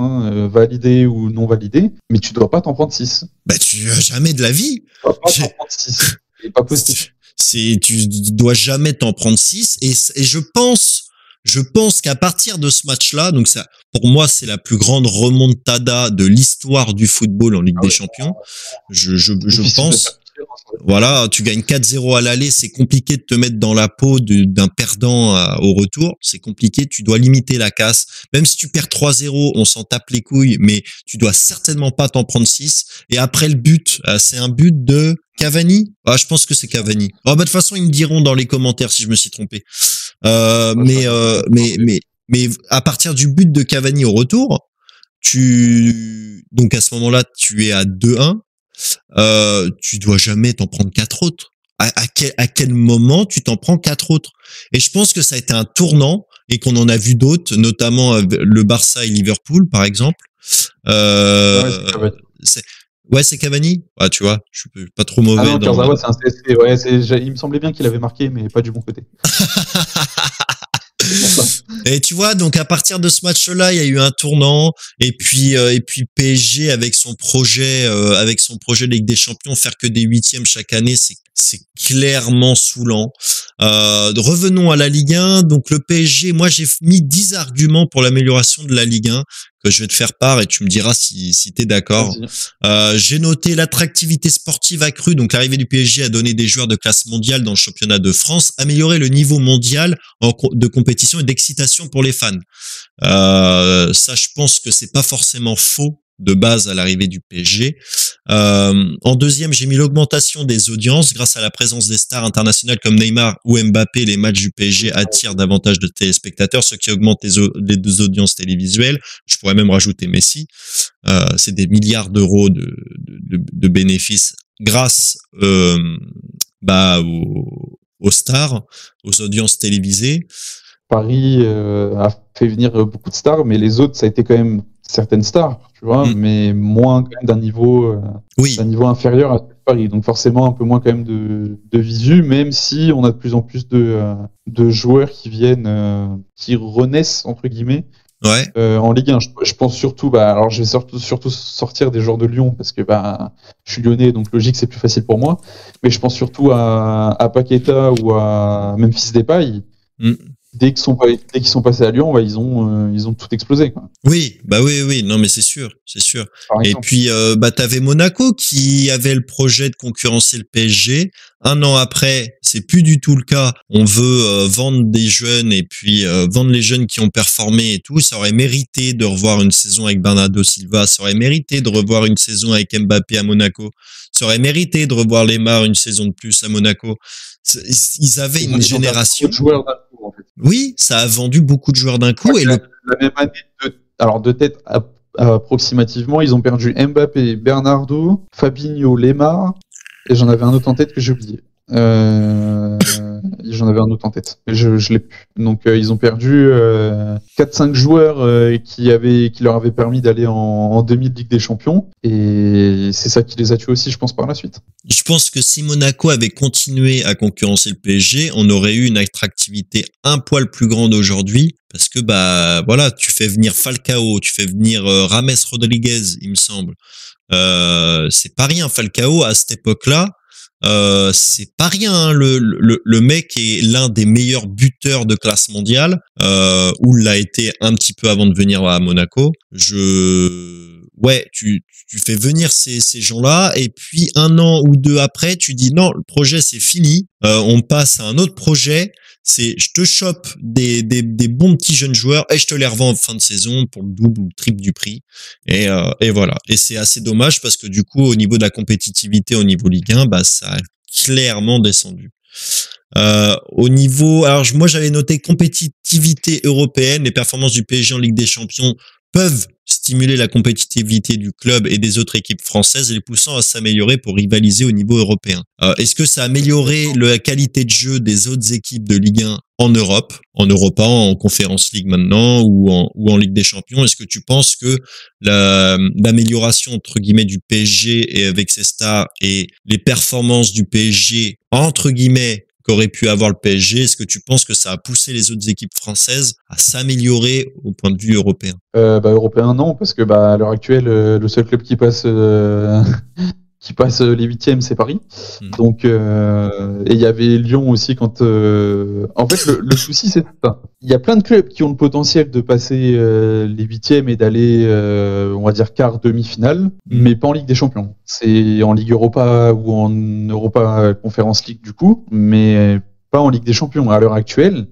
validé ou non validé, mais tu dois pas t'en prendre 6. Tu jamais de la vie. Tu dois pas t'en prendre 6. C'est pas possible. Tu dois jamais t'en prendre 6 et je pense qu'à partir de ce match-là, donc ça, pour moi, c'est la plus grande remontada de l'histoire du football en Ligue des Champions. Je pense. Voilà, tu gagnes 4-0 à l'aller, c'est compliqué de te mettre dans la peau d'un perdant au retour. C'est compliqué, tu dois limiter la casse. Même si tu perds 3-0, on s'en tape les couilles, mais tu dois certainement pas t'en prendre 6. Et après le but, c'est un but de Cavani. Je pense que c'est Cavani. De toute façon, ils me diront dans les commentaires si je me suis trompé. Mais à partir du but de Cavani au retour, donc à ce moment-là, tu es à 2-1. Tu dois jamais t'en prendre 4 autres. À quel moment tu t'en prends 4 autres? Et je pense que ça a été un tournant et qu'on en a vu d'autres, notamment le Barça et Liverpool, par exemple. C'est Cavani. Tu vois, je suis pas trop mauvais. Ah non, Kurzawa, c'est un CSC. Ouais, il me semblait bien qu'il avait marqué, mais pas du bon côté. Et tu vois, donc à partir de ce match-là, il y a eu un tournant, et puis PSG avec son projet Ligue des Champions, faire que des 8e chaque année, c'est clairement saoulant. Revenons à la Ligue 1. Donc le PSG, moi j'ai mis 10 arguments pour l'amélioration de la Ligue 1 que je vais te faire part et tu me diras si t'es d'accord. J'ai noté l'attractivité sportive accrue. Donc l'arrivée du PSG a donné des joueurs de classe mondiale dans le championnat de France, améliorer le niveau mondial de compétition et d'excitation pour les fans. Ça, je pense que c'est pas forcément faux de base à l'arrivée du PSG. En deuxième, j'ai mis l'augmentation des audiences grâce à la présence des stars internationales comme Neymar ou Mbappé. Les matchs du PSG attirent davantage de téléspectateurs, ce qui augmente les deux audiences télévisuelles. Je pourrais même rajouter Messi. C'est des milliards d'euros de bénéfices grâce aux stars, aux audiences télévisées. Paris a fait venir beaucoup de stars, mais les autres, ça a été quand même certaines stars, tu vois, mais moins quand même d'un niveau inférieur à Paris. Donc forcément un peu moins quand même de visu, même si on a de plus en plus de joueurs qui viennent, qui renaissent entre guillemets. Ouais. En Ligue 1, je pense surtout, alors je vais surtout sortir des joueurs de Lyon parce que je suis lyonnais, donc logique c'est plus facile pour moi. Mais je pense surtout à Paqueta ou à Memphis Depay. Dès qu'ils sont passés à Lyon, ils ont tout explosé, quoi. Oui, non mais c'est sûr. Et puis t'avais Monaco qui avait le projet de concurrencer le PSG. Un an après, c'est plus du tout le cas. On veut vendre des jeunes et puis vendre les jeunes qui ont performé et tout. Ça aurait mérité de revoir une saison avec Bernardo Silva. Ça aurait mérité de revoir une saison avec Mbappé à Monaco. Ça aurait mérité de revoir Lemar une saison de plus à Monaco. Ils avaient une génération de joueurs d'un coup, en fait. Oui, ça a vendu beaucoup de joueurs d'un coup. Et la même année, de tête approximativement, ils ont perdu Mbappé, Bernardo, Fabinho, Lemar, et j'en avais un autre en tête que j'ai oublié. J'en avais un autre en tête, mais je l'ai plus. Donc ils ont perdu 4-5 joueurs qui leur avaient permis d'aller en demi de Ligue des Champions, et c'est ça qui les a tués aussi, je pense, par la suite. Je pense que si Monaco avait continué à concurrencer le PSG, on aurait eu une attractivité un poil plus grande aujourd'hui, parce que tu fais venir Falcao, tu fais venir Rames Rodriguez, il me semble. C'est pas rien, Falcao à cette époque-là. C'est pas rien, hein. Le mec est l'un des meilleurs buteurs de classe mondiale, ou l'a été un petit peu avant de venir à Monaco. Tu fais venir ces gens-là, et puis un an ou deux après, tu dis non, le projet c'est fini, on passe à un autre projet. Je te chope des bons petits jeunes joueurs et je te les revends en fin de saison pour le double ou le triple du prix. Et voilà. Et c'est assez dommage parce que du coup, au niveau de la compétitivité, au niveau Ligue 1, ça a clairement descendu. Moi j'avais noté compétitivité européenne, les performances du PSG en Ligue des Champions peuvent stimuler la compétitivité du club et des autres équipes françaises, les poussant à s'améliorer pour rivaliser au niveau européen. Est-ce que ça a amélioré la qualité de jeu des autres équipes de Ligue 1 en Europe, en Europa, en Conference League maintenant ou en Ligue des Champions? Est-ce que tu penses que l'amélioration entre guillemets du PSG et avec ses stars et les performances du PSG entre guillemets qu'aurait pu avoir le PSG, est-ce que tu penses que ça a poussé les autres équipes françaises à s'améliorer au point de vue européen? Européen, non, parce que à l'heure actuelle, le seul club qui passe les huitièmes, c'est Paris. Donc, et il y avait Lyon aussi quand. En fait, le souci, c'est ça. Il y a plein de clubs qui ont le potentiel de passer les huitièmes et d'aller, on va dire, quart, demi-finale, mais pas en Ligue des Champions. C'est en Ligue Europa ou en Europa Conference League du coup, mais pas en Ligue des Champions. À l'heure actuelle,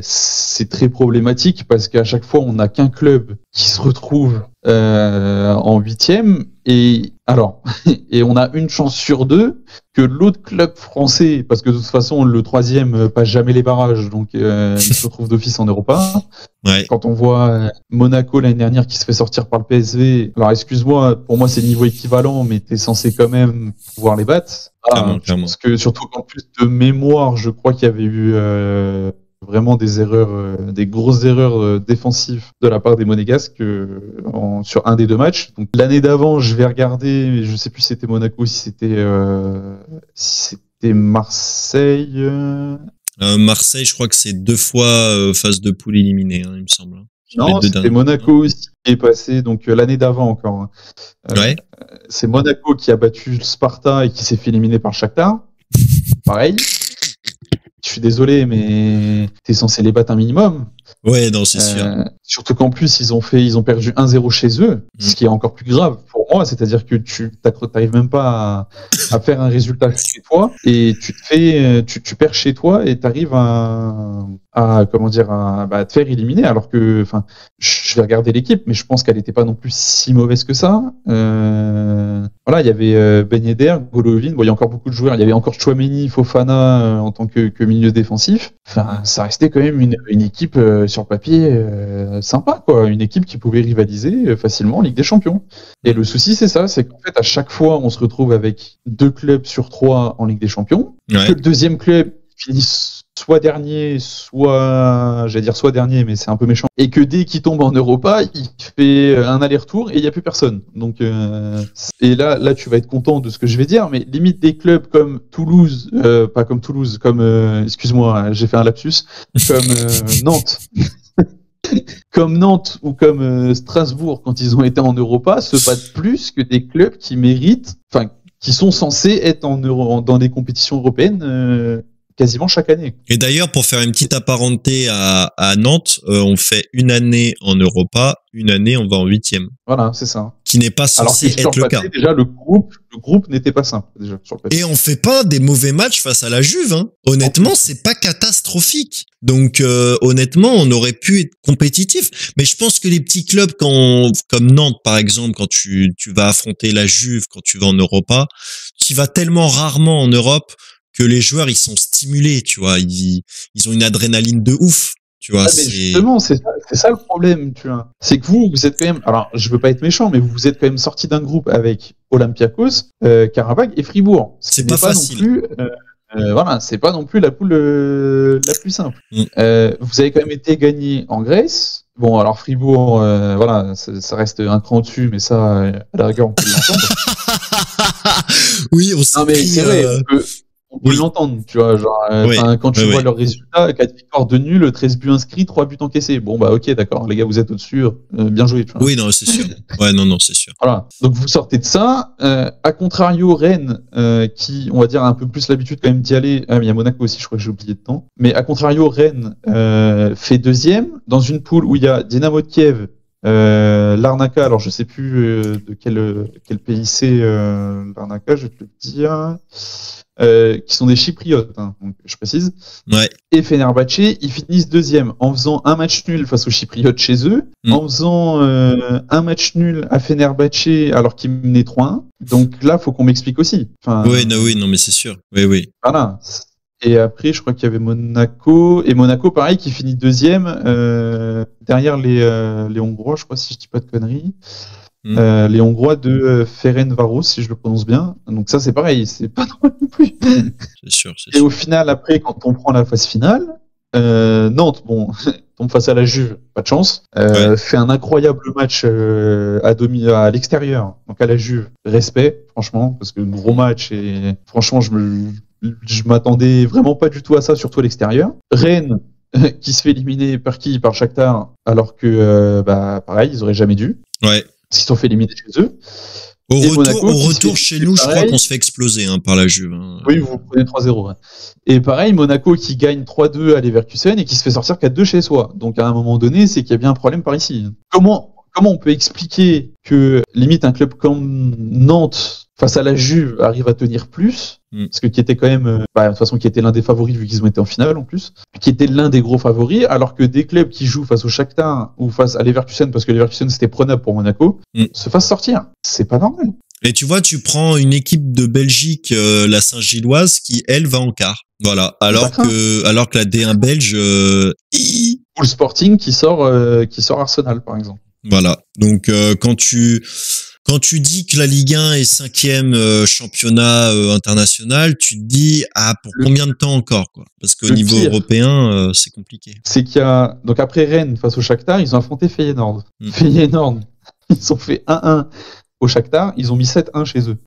c'est très problématique parce qu'à chaque fois, on n'a qu'un club qui se retrouve en huitième, et on a une chance sur deux que l'autre club français, parce que de toute façon le troisième passe jamais les barrages, donc il se retrouve d'office en Europa. Ouais. Quand on voit Monaco l'année dernière qui se fait sortir par le PSV, alors excuse-moi, pour moi c'est niveau équivalent, mais t'es censé quand même pouvoir les battre. Clairement. Parce que surtout qu'en plus de mémoire, je crois qu'il y avait eu vraiment des erreurs, des grosses erreurs défensives de la part des Monégasques sur un des deux matchs. Donc l'année d'avant, je vais regarder, mais je sais plus si c'était Monaco, si c'était Marseille. Marseille, je crois que c'est 2 fois phase de poule éliminée, il me semble. Non, c'était Monaco aussi qui est passé, donc l'année d'avant encore. Ouais. C'est Monaco qui a battu le Sparta et qui s'est fait éliminer par Shakhtar. pareil. Je suis désolé, mais t'es censé les battre un minimum. Ouais, non, c'est sûr. Surtout qu'en plus, ils ont perdu 1-0 chez eux, ce qui est encore plus grave pour moi. C'est-à-dire que tu t'arrives même pas à faire un résultat chez toi et tu perds chez toi et t'arrives à te faire éliminer. Alors que, enfin, je vais regarder l'équipe, mais je pense qu'elle n'était pas non plus si mauvaise que ça. Voilà, il y avait Ben Yedder, Golovin, bon, il y a encore beaucoup de joueurs. Il y avait encore Tchouaméni, Fofana en tant que milieu défensif. Enfin, ça restait quand même une équipe sur papier sympa, quoi. Une équipe qui pouvait rivaliser facilement en Ligue des Champions. Et le souci, c'est ça, c'est qu'en fait, à chaque fois, on se retrouve avec 2 clubs sur 3 en Ligue des Champions. Ouais. Que le deuxième club finisse soit dernier, soit dernier, mais c'est un peu méchant. Et que dès qu'il tombe en Europa, il fait un aller-retour et il n'y a plus personne. Donc, et là, tu vas être content de ce que je vais dire, mais limite des clubs comme Toulouse, pas comme Toulouse, comme, excuse-moi, j'ai fait un lapsus, comme Nantes. Comme Nantes ou comme Strasbourg, quand ils ont été en Europa, se battent plus que des clubs qui méritent, enfin, qui sont censés être dans des compétitions européennes quasiment chaque année. Et d'ailleurs, pour faire une petite apparenté à Nantes, on fait une année en Europa, une année on va en 8e. Voilà, c'est ça. Qui n'est pas censé être le cas. Déjà, le groupe n'était pas simple, déjà, sur le papier. Et on fait pas des mauvais matchs face à la Juve, hein. Honnêtement, c'est pas catastrophique. Donc, honnêtement, on aurait pu être compétitif. Mais je pense que les petits clubs comme Nantes, par exemple, quand tu vas affronter la Juve, quand tu vas en Europa, tu vas tellement rarement en Europe que les joueurs, ils sont stimulés, tu vois. Ils ont une adrénaline de ouf. Tu vois, mais justement, c'est ça le problème, tu vois. C'est que vous êtes quand même, alors je veux pas être méchant, mais vous êtes quand même sorti d'un groupe avec Olympiakos, Karabakh et Fribourg. C'est pas facile. Non plus, voilà, c'est pas non plus la poule la plus simple. Vous avez quand même été gagné en Grèce. Bon, alors Fribourg, voilà, ça reste un cran au-dessus, mais ça, à la rigueur, on peut l'entendre. Oui, on s'est mais c'est vrai, on peut l'entendre, tu vois, genre, quand tu vois leurs résultats, 4 victoires, 2 nuls, 13 buts inscrits, 3 buts encaissés. Bon, bah, ok, d'accord, les gars, vous êtes au-dessus, bien joué, tu vois. Oui, non, c'est sûr. Ouais, non, c'est sûr. Voilà. Donc, vous sortez de ça. À contrario, Rennes, qui, on va dire, a un peu plus l'habitude quand même d'y aller. Ah, mais il y a Monaco aussi, je crois que j'ai oublié de temps. Mais à contrario, Rennes, fait 2e, dans une poule où il y a Dynamo de Kiev, Larnaca, alors je sais plus de quel pays c'est Larnaca, je vais te le dire. Qui sont des Chypriotes, hein, donc je précise. Ouais. Et Fenerbahçe, ils finissent 2e en faisant un match nul face aux Chypriotes chez eux, en faisant un match nul à Fenerbahçe alors qu'ils menaient 3-1. Donc là, faut qu'on m'explique aussi. Enfin, oui, non, mais c'est sûr. Oui. Voilà. Et après, je crois qu'il y avait Monaco. Et Monaco, pareil, qui finit 2e derrière les Hongrois, je crois, si je dis pas de conneries. Les Hongrois de Ferencváros, si je le prononce bien. Donc ça, c'est pareil, c'est pas normal non plus. C'est sûr. Et au final, après, quand on prend la phase finale, Nantes, bon, tombe face à la Juve, pas de chance. Fait un incroyable match à l'extérieur, donc à la Juve. Respect, franchement, parce que gros match et franchement, je m'attendais vraiment pas du tout à ça, surtout à l'extérieur. Rennes, qui se fait éliminer par qui? Par Shakhtar, alors que, pareil, ils auraient jamais dû. Ouais. S'ils sont fait éliminer chez eux. Au retour chez nous, je crois qu'on se fait exploser par la Juve. Hein. Oui, vous prenez 3-0. Ouais. Et pareil, Monaco qui gagne 3-2 à Leverkusen et qui se fait sortir 4-2 chez soi. Donc à un moment donné, c'est qu'il y a bien un problème par ici. Comment on peut expliquer que limite un club comme Nantes face à la Juve arrive à tenir plus, parce que qui était quand même, de toute façon, qui était l'un des favoris vu qu'ils ont été en finale en plus, qui était l'un des gros favoris, alors que des clubs qui jouent face au Shakhtar ou face à Leverkusen, parce que Leverkusen c'était prenable pour Monaco, se fassent sortir. C'est pas normal. Et tu vois, tu prends une équipe de Belgique, la Saint-Gilloise, qui elle va en quart. Voilà. Alors que la D1 belge, ou le Sporting qui sort Arsenal par exemple. Voilà. Donc quand tu dis que la Ligue 1 est 5e championnat international, tu te dis pour combien de temps encore, quoi? Parce qu'au niveau européen, c'est compliqué. C'est qu'il y a donc après Rennes face au Shakhtar, ils ont affronté Feyenoord. Feyenoord, ils ont fait 1-1 au Shakhtar, ils ont mis 7-1 chez eux.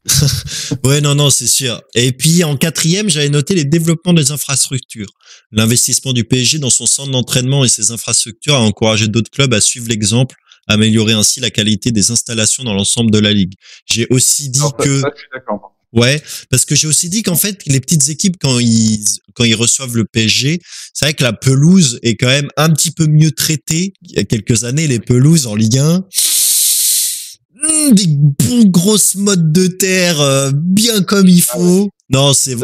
Ouais, non, c'est sûr. Et puis en 4e, j'avais noté les développements des infrastructures. L'investissement du PSG dans son centre d'entraînement et ses infrastructures a encouragé d'autres clubs à suivre l'exemple, améliorer ainsi la qualité des installations dans l'ensemble de la ligue. J'ai aussi dit ça, je suis d'accord. Ouais, parce que j'ai aussi dit qu'en fait, les petites équipes, quand ils reçoivent le PSG, c'est vrai que la pelouse est quand même un petit peu mieux traitée. Il y a quelques années, les pelouses en Ligue 1, des bons grosses mottes de terre, bien comme il faut. Non, c'est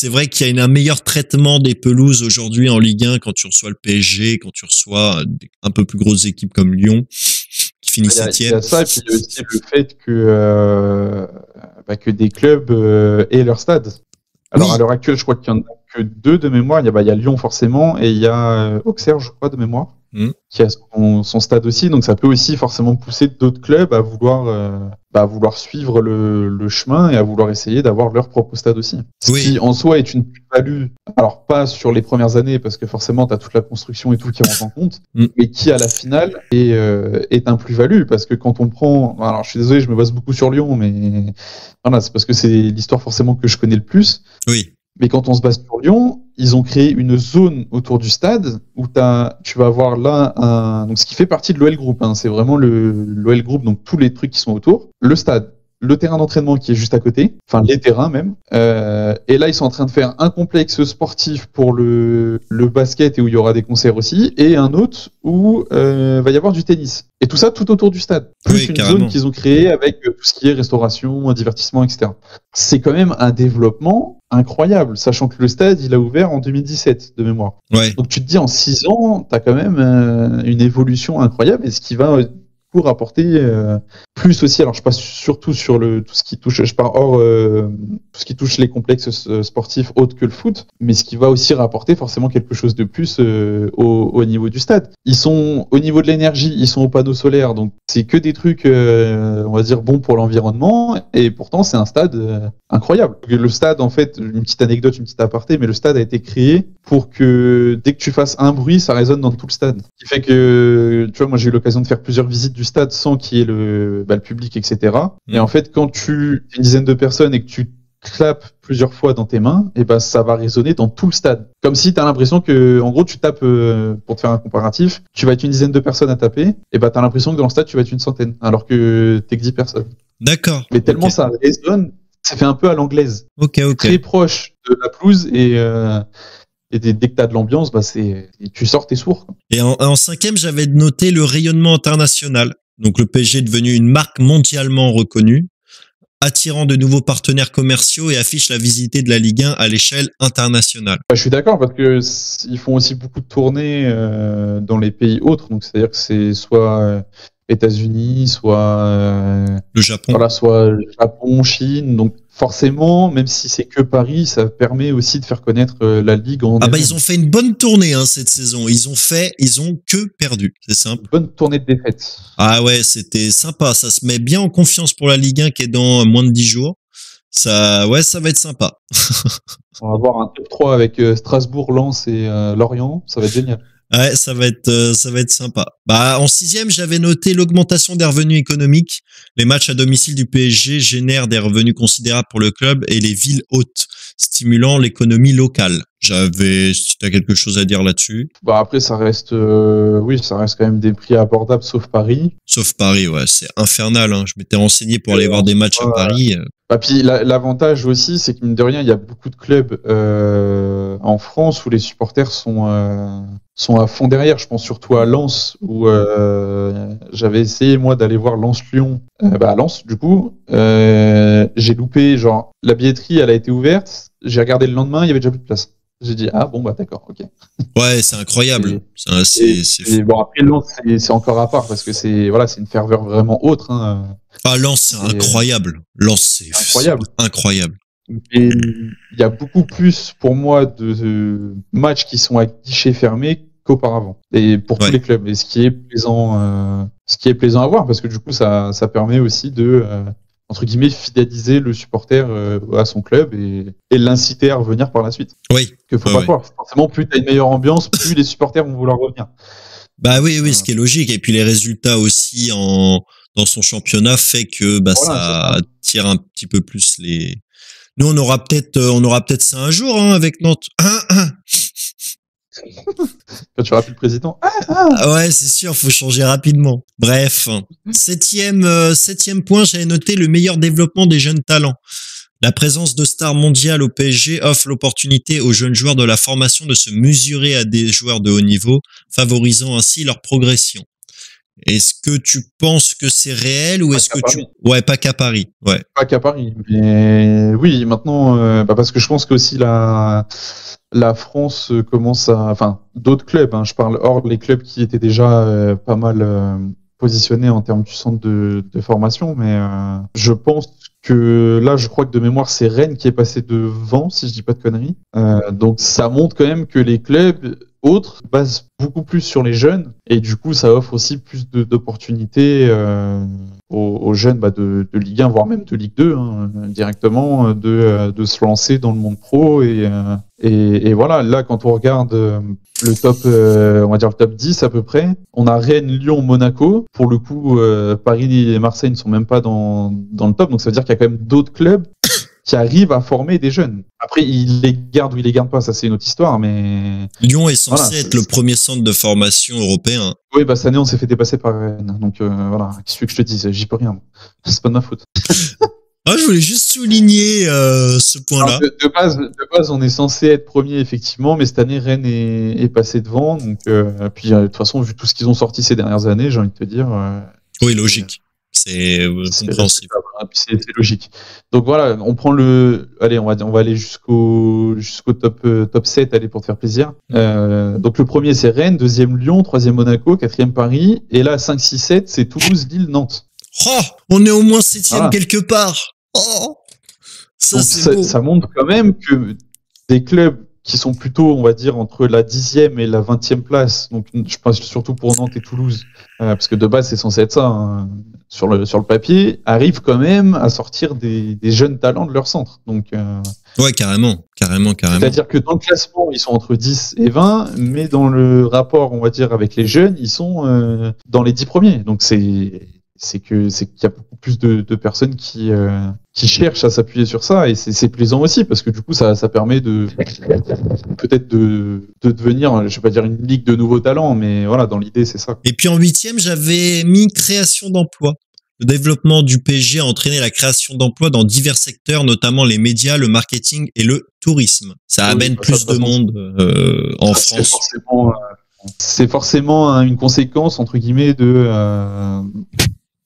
vrai qu'il y a un meilleur traitement des pelouses aujourd'hui en Ligue 1 quand tu reçois le PSG, quand tu reçois un peu plus grosses équipes comme Lyon qui finissent Il y a 7e. ça, et puis il y a aussi le fait que des clubs aient leur stade. Alors, Oui. à l'heure actuelle, je crois qu'il y en a que 2 de mémoire. Il y a Lyon, forcément, et il y a Auxerre, je crois, de mémoire, qui a son stade aussi. Donc, ça peut aussi forcément pousser d'autres clubs à vouloir suivre le chemin et à vouloir essayer d'avoir leur propre stade aussi. Ce qui, en soi, est une plus-value. Alors, pas sur les premières années, parce que forcément, tu as toute la construction et tout qui rentre en compte, mais qui, à la finale, est un plus-value. Parce que quand on prend... Alors, je suis désolé, je me base beaucoup sur Lyon, mais voilà, c'est parce que c'est l'histoire forcément que je connais le plus. Oui. Mais quand on se base sur Lyon, ils ont créé une zone autour du stade où tu vas avoir là donc ce qui fait partie de l'OL Group, hein, c'est vraiment l'OL Group, donc tous les trucs qui sont autour, le stade, le terrain d'entraînement qui est juste à côté, enfin les terrains même. Et là, ils sont en train de faire un complexe sportif pour le basket et où il y aura des concerts aussi, et un autre où va y avoir du tennis. Et tout ça tout autour du stade. Plus une zone qu'ils ont créée avec tout ce qui est restauration, divertissement, etc. C'est quand même un développement incroyable, sachant que le stade, il a ouvert en 2017, de mémoire. Ouais. Donc tu te dis, en 6 ans, tu as quand même une évolution incroyable, et ce qui va pour apporter plus aussi. Alors je passe surtout sur tout ce qui touche, je pars hors tout ce qui touche les complexes sportifs autres que le foot, mais ce qui va aussi rapporter forcément quelque chose de plus au niveau du stade. Ils sont au niveau de l'énergie, ils sont aux panneaux solaires, donc c'est que des trucs on va dire bons pour l'environnement, et pourtant c'est un stade incroyable. Le stade, en fait, une petite anecdote, une petite aparté, mais le stade a été créé pour que dès que tu fasses un bruit, ça résonne dans tout le stade. Ce qui fait que, tu vois, moi j'ai eu l'occasion de faire plusieurs visites du stade sans qu'il y ait le public, etc. Et en fait, quand tu es une dizaine de personnes et que tu clapes plusieurs fois dans tes mains, et ben ça va résonner dans tout le stade. Comme si tu as l'impression que, en gros, tu tapes, pour te faire un comparatif, tu vas être une dizaine de personnes à taper, et ben tu as l'impression que dans le stade, tu vas être une centaine, alors que t'es que 10 personnes. D'accord. Mais tellement ça résonne, ça fait un peu à l'anglaise. Ok. Très proche de la pelouse, et dès que t'as de l'ambiance, tu sors tes sourds. Quoi. Et en 5e, j'avais noté le rayonnement international. Donc le PSG est devenu une marque mondialement reconnue, attirant de nouveaux partenaires commerciaux et affiche la visibilité de la Ligue 1 à l'échelle internationale. Je suis d'accord, parce que ils font aussi beaucoup de tournées dans les pays autres. Donc c'est-à-dire que c'est soit États-Unis, soit le Japon. Voilà, soit Japon, Chine. Donc forcément, même si c'est que Paris, ça permet aussi de faire connaître la Ligue en elle-même. Ils ont fait une bonne tournée cette saison. Ils ont que perdu, c'est simple. Une bonne tournée de défaites. Ah ouais, c'était sympa. Ça se met bien en confiance pour la Ligue 1 qui est dans moins de 10 jours. Ça va être sympa. On va avoir un top 3 avec Strasbourg, Lens et Lorient. Ça va être génial. Ouais, ça va être sympa. En 6e, j'avais noté l'augmentation des revenus économiques. Les matchs à domicile du PSG génèrent des revenus considérables pour le club et les villes hautes, stimulant l'économie locale. Si t'as quelque chose à dire là-dessus. Après, ça reste quand même des prix abordables, sauf Paris. Sauf Paris, ouais, c'est infernal. Hein. Je m'étais renseigné pour aller voir des matchs à Paris. Puis l'avantage aussi, c'est que mine de rien, il y a beaucoup de clubs en France où les supporters sont à fond derrière. Je pense surtout à Lens, où j'avais essayé moi d'aller voir Lens-Lyon. À Lens, du coup, j'ai loupé, genre la billetterie, elle a été ouverte. J'ai regardé le lendemain, il y avait déjà plus de place. J'ai dit d'accord, ok. Ouais, c'est incroyable. C'est fou. Bon, après Lens, c'est encore à part parce que c'est une ferveur vraiment autre. Hein. Lens, c'est incroyable. Lens, c'est incroyable. Et il y a beaucoup plus pour moi de matchs qui sont à guichet fermé qu'auparavant. Et pour tous les clubs. Et ce qui est plaisant à voir, parce que du coup, ça permet aussi de entre guillemets, fidéliser le supporter à son club et l'inciter à revenir par la suite. Oui. Que faut pas croire. Forcément, plus tu as une meilleure ambiance, plus les supporters vont vouloir revenir. Oui, ce qui est logique. Et puis les résultats aussi dans son championnat fait que ça attire un petit peu plus les. Nous, on aura peut-être ça un jour avec Nantes. Quand tu auras plus le président. Ouais, c'est sûr, faut changer rapidement. Bref, septième point, j'avais noté le meilleur développement des jeunes talents. La présence de stars mondiales au PSG offre l'opportunité aux jeunes joueurs de la formation de se mesurer à des joueurs de haut niveau, favorisant ainsi leur progression. Est-ce que tu penses que c'est réel ou est-ce que tu... Ouais, pas qu'à Paris. Ouais. Pas qu'à Paris. Mais oui, maintenant, parce que je pense que aussi la France commence à... Enfin, d'autres clubs, hein, je parle hors les clubs qui étaient déjà pas mal positionnés en termes du centre de formation, mais je pense que là, je crois que de mémoire, c'est Rennes qui est passé devant, si je dis pas de conneries. Donc ça montre quand même que les clubs autres basent beaucoup plus sur les jeunes et du coup ça offre aussi plus d'opportunités aux jeunes de Ligue 1 voire même de Ligue 2 hein, directement de se lancer dans le monde pro et voilà là quand on regarde le top on va dire le top 10 à peu près on a Rennes, Lyon, Monaco pour le coup Paris et Marseille ne sont même pas dans le top donc ça veut dire qu'il y a quand même d'autres clubs qui arrivent à former des jeunes. Après, ils les gardent ou ils les gardent pas, ça c'est une autre histoire, mais... Lyon est censé être le premier centre de formation européen. Oui, cette année, on s'est fait dépasser par Rennes. Donc voilà, qu'est-ce que je te dise, j'y peux rien. C'est pas de ma faute. Je voulais juste souligner ce point-là. De base, on est censé être premier, effectivement, mais cette année, Rennes est passé devant. Donc, puis de toute façon, vu tout ce qu'ils ont sorti ces dernières années, j'ai envie de te dire... oui, logique. C'est compréhensible. C'est logique. Donc voilà, on prend allez, on va aller jusqu'au top 7, allez, pour te faire plaisir. Donc le premier c'est Rennes, deuxième Lyon, troisième Monaco, quatrième Paris, et là 5, 6, 7, c'est Toulouse, Lille, Nantes. Oh, on est au moins septième quelque part. Oh, ça montre quand même que des clubs qui sont plutôt, on va dire, entre la 10e et la 20e place. Donc, je pense surtout pour Nantes et Toulouse, parce que de base, c'est censé être ça, hein, sur le papier, arrivent quand même à sortir des jeunes talents de leur centre. Donc, ouais, carrément. C'est-à-dire que dans le classement, ils sont entre 10 et 20, mais dans le rapport, on va dire, avec les jeunes, ils sont dans les 10 premiers. Donc, c'est qu'il y a beaucoup plus de personnes qui cherchent à s'appuyer sur ça et c'est plaisant aussi parce que du coup ça permet peut-être de devenir, je vais pas dire une ligue de nouveaux talents, mais voilà, dans l'idée c'est ça. Et puis en 8e, j'avais mis création d'emplois. Le développement du PSG a entraîné la création d'emplois dans divers secteurs, notamment les médias, le marketing et le tourisme. Ça amène plus de monde en France. C'est forcément une conséquence entre guillemets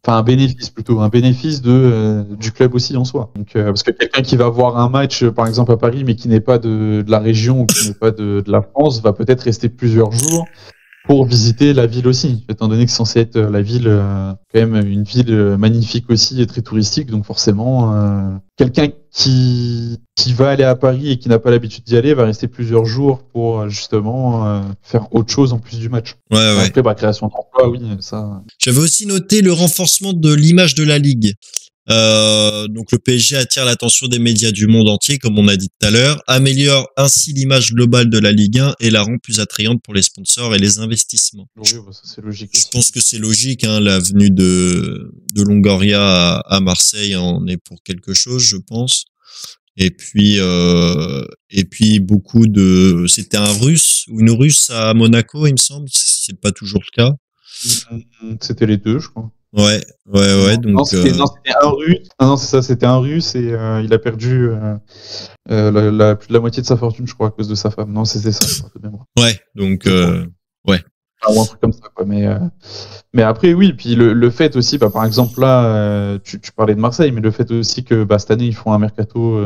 un bénéfice du club aussi en soi. Donc, parce que quelqu'un qui va voir un match, par exemple à Paris, mais qui n'est pas de la région ou qui n'est pas de la France, va peut-être rester plusieurs jours pour visiter la ville aussi, étant donné que c'est censé être la ville, quand même une ville magnifique aussi et très touristique. Donc forcément, quelqu'un qui va aller à Paris et qui n'a pas l'habitude d'y aller va rester plusieurs jours pour justement faire autre chose en plus du match. Ouais. Après, création d'emploi, oui, ça. J'avais aussi noté le renforcement de l'image de la Ligue. Donc le PSG attire l'attention des médias du monde entier, comme on a dit tout à l'heure, améliore ainsi l'image globale de la Ligue 1 et la rend plus attrayante pour les sponsors et les investissements. Oui, ça c'est logique. Je pense que c'est logique, hein, la venue de Longoria à Marseille en est pour quelque chose, je pense. Et puis beaucoup c'était un Russe ou une Russe à Monaco, il me semble, c'est pas toujours le cas. C'était les deux, je crois. Ouais. Donc non, c'était un Russe. Non, c'est ça, c'était un Russe et il a perdu plus de la moitié de sa fortune, je crois, à cause de sa femme. Non, c'était ça, de mémoire. Ouais, donc ouais. Ou un truc comme ça, quoi. Mais après, oui, puis le fait aussi, par exemple, là, tu parlais de Marseille, mais le fait aussi que cette année, ils font un mercato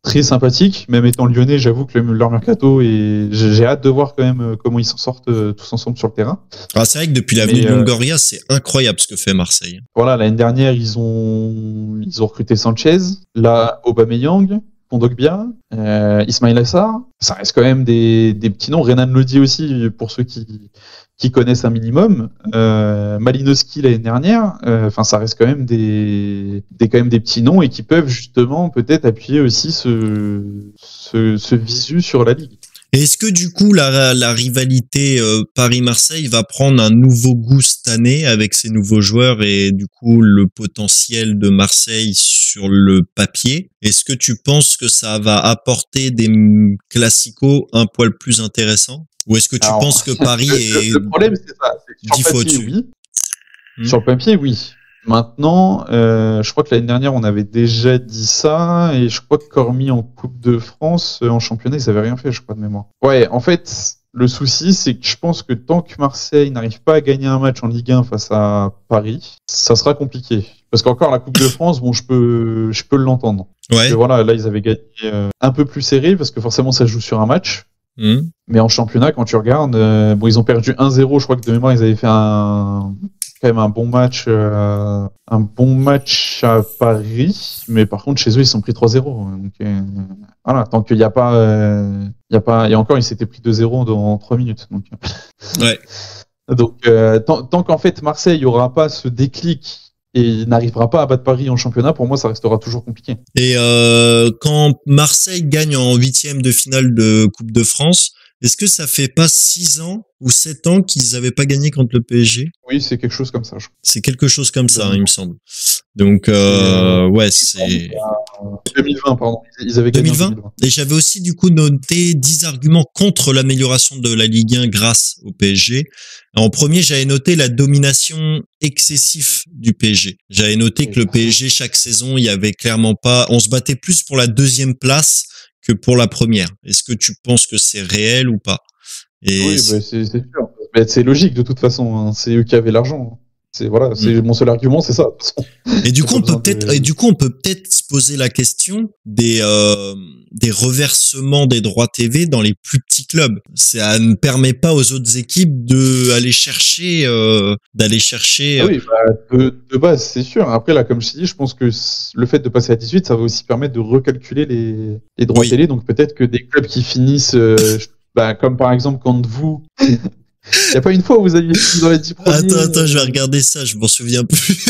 très sympathique. Même étant lyonnais, j'avoue que leur mercato, et j'ai hâte de voir quand même comment ils s'en sortent tous ensemble sur le terrain. Ah, c'est vrai que depuis la venue de Longoria, c'est incroyable ce que fait Marseille. Voilà, l'année dernière, ils ont recruté Sanchez, là, Aubameyang, Kondogbia, Ismail Assar. Ça reste quand même des petits noms. Renan Lodi aussi, pour ceux qui connaissent un minimum. Malinowski l'année dernière. Ça reste quand même des petits noms et qui peuvent justement peut-être appuyer aussi ce visu sur la ligue. Et est-ce que du coup la rivalité Paris-Marseille va prendre un nouveau goût cette année avec ces nouveaux joueurs et du coup le potentiel de Marseille sur le papier? Est-ce que tu penses que ça va apporter des classicos un poil plus intéressants? Ou est-ce que tu penses que Paris est... Le problème c'est ça, c'est sur le papier, oui. Sur le papier, oui. Maintenant, je crois que l'année dernière, on avait déjà dit ça, et je crois que Cormy en Coupe de France, en championnat, ils avaient rien fait, je crois, de mémoire. Ouais, en fait, le souci, c'est que je pense que tant que Marseille n'arrive pas à gagner un match en Ligue 1 face à Paris, ça sera compliqué. Parce qu'encore la Coupe de France, bon, je peux l'entendre. Ouais. Parce que voilà, là, ils avaient gagné un peu plus serré, parce que forcément, ça se joue sur un match. Mais en championnat, quand tu regardes, bon, ils ont perdu 1-0. Je crois que de mémoire, ils avaient fait quand même un bon match à Paris. Mais par contre, chez eux, ils se sont pris 3-0. Donc, voilà, tant qu'il n'y a pas, et encore, ils s'étaient pris 2-0 dans 3 minutes. Donc, ouais. Donc, tant qu'en fait, Marseille n'aura pas ce déclic et n'arrivera pas à battre Paris en championnat, pour moi, ça restera toujours compliqué. Et quand Marseille gagne en 8e de finale de Coupe de France, est-ce que ça fait pas 6 ans ou 7 ans qu'ils n'avaient pas gagné contre le PSG? Oui, c'est quelque chose comme ça. C'est quelque chose comme ça, il me semble. Donc, ouais, c'est... 2020, pardon. Ils avaient gagné 2020. en 2020. Et j'avais aussi, du coup, noté 10 arguments contre l'amélioration de la Ligue 1 grâce au PSG. En premier, j'avais noté la domination excessive du PSG. J'avais noté que le PSG, chaque saison, il y avait clairement pas... On se battait plus pour la 2e place que pour la première. Est-ce que tu penses que c'est réel ou pas? Oui, c'est sûr. Mais c'est logique de toute façon. Hein. C'est eux qui avaient l'argent. C'est mon seul argument, c'est ça. Et du coup, on peut peut-être se poser la question des reversements des droits TV dans les plus petits clubs. Ça ne permet pas aux autres équipes d'aller chercher. Ah oui, de base, c'est sûr. Après, là, comme je t'ai dit, je pense que le fait de passer à 18, ça va aussi permettre de recalculer les droits télé. Donc peut-être que des clubs qui finissent, comme par exemple quand vous. Il n'y a pas une fois où vous aviez fini dans les 10 premiers. Attends, je vais regarder ça, je m'en souviens plus.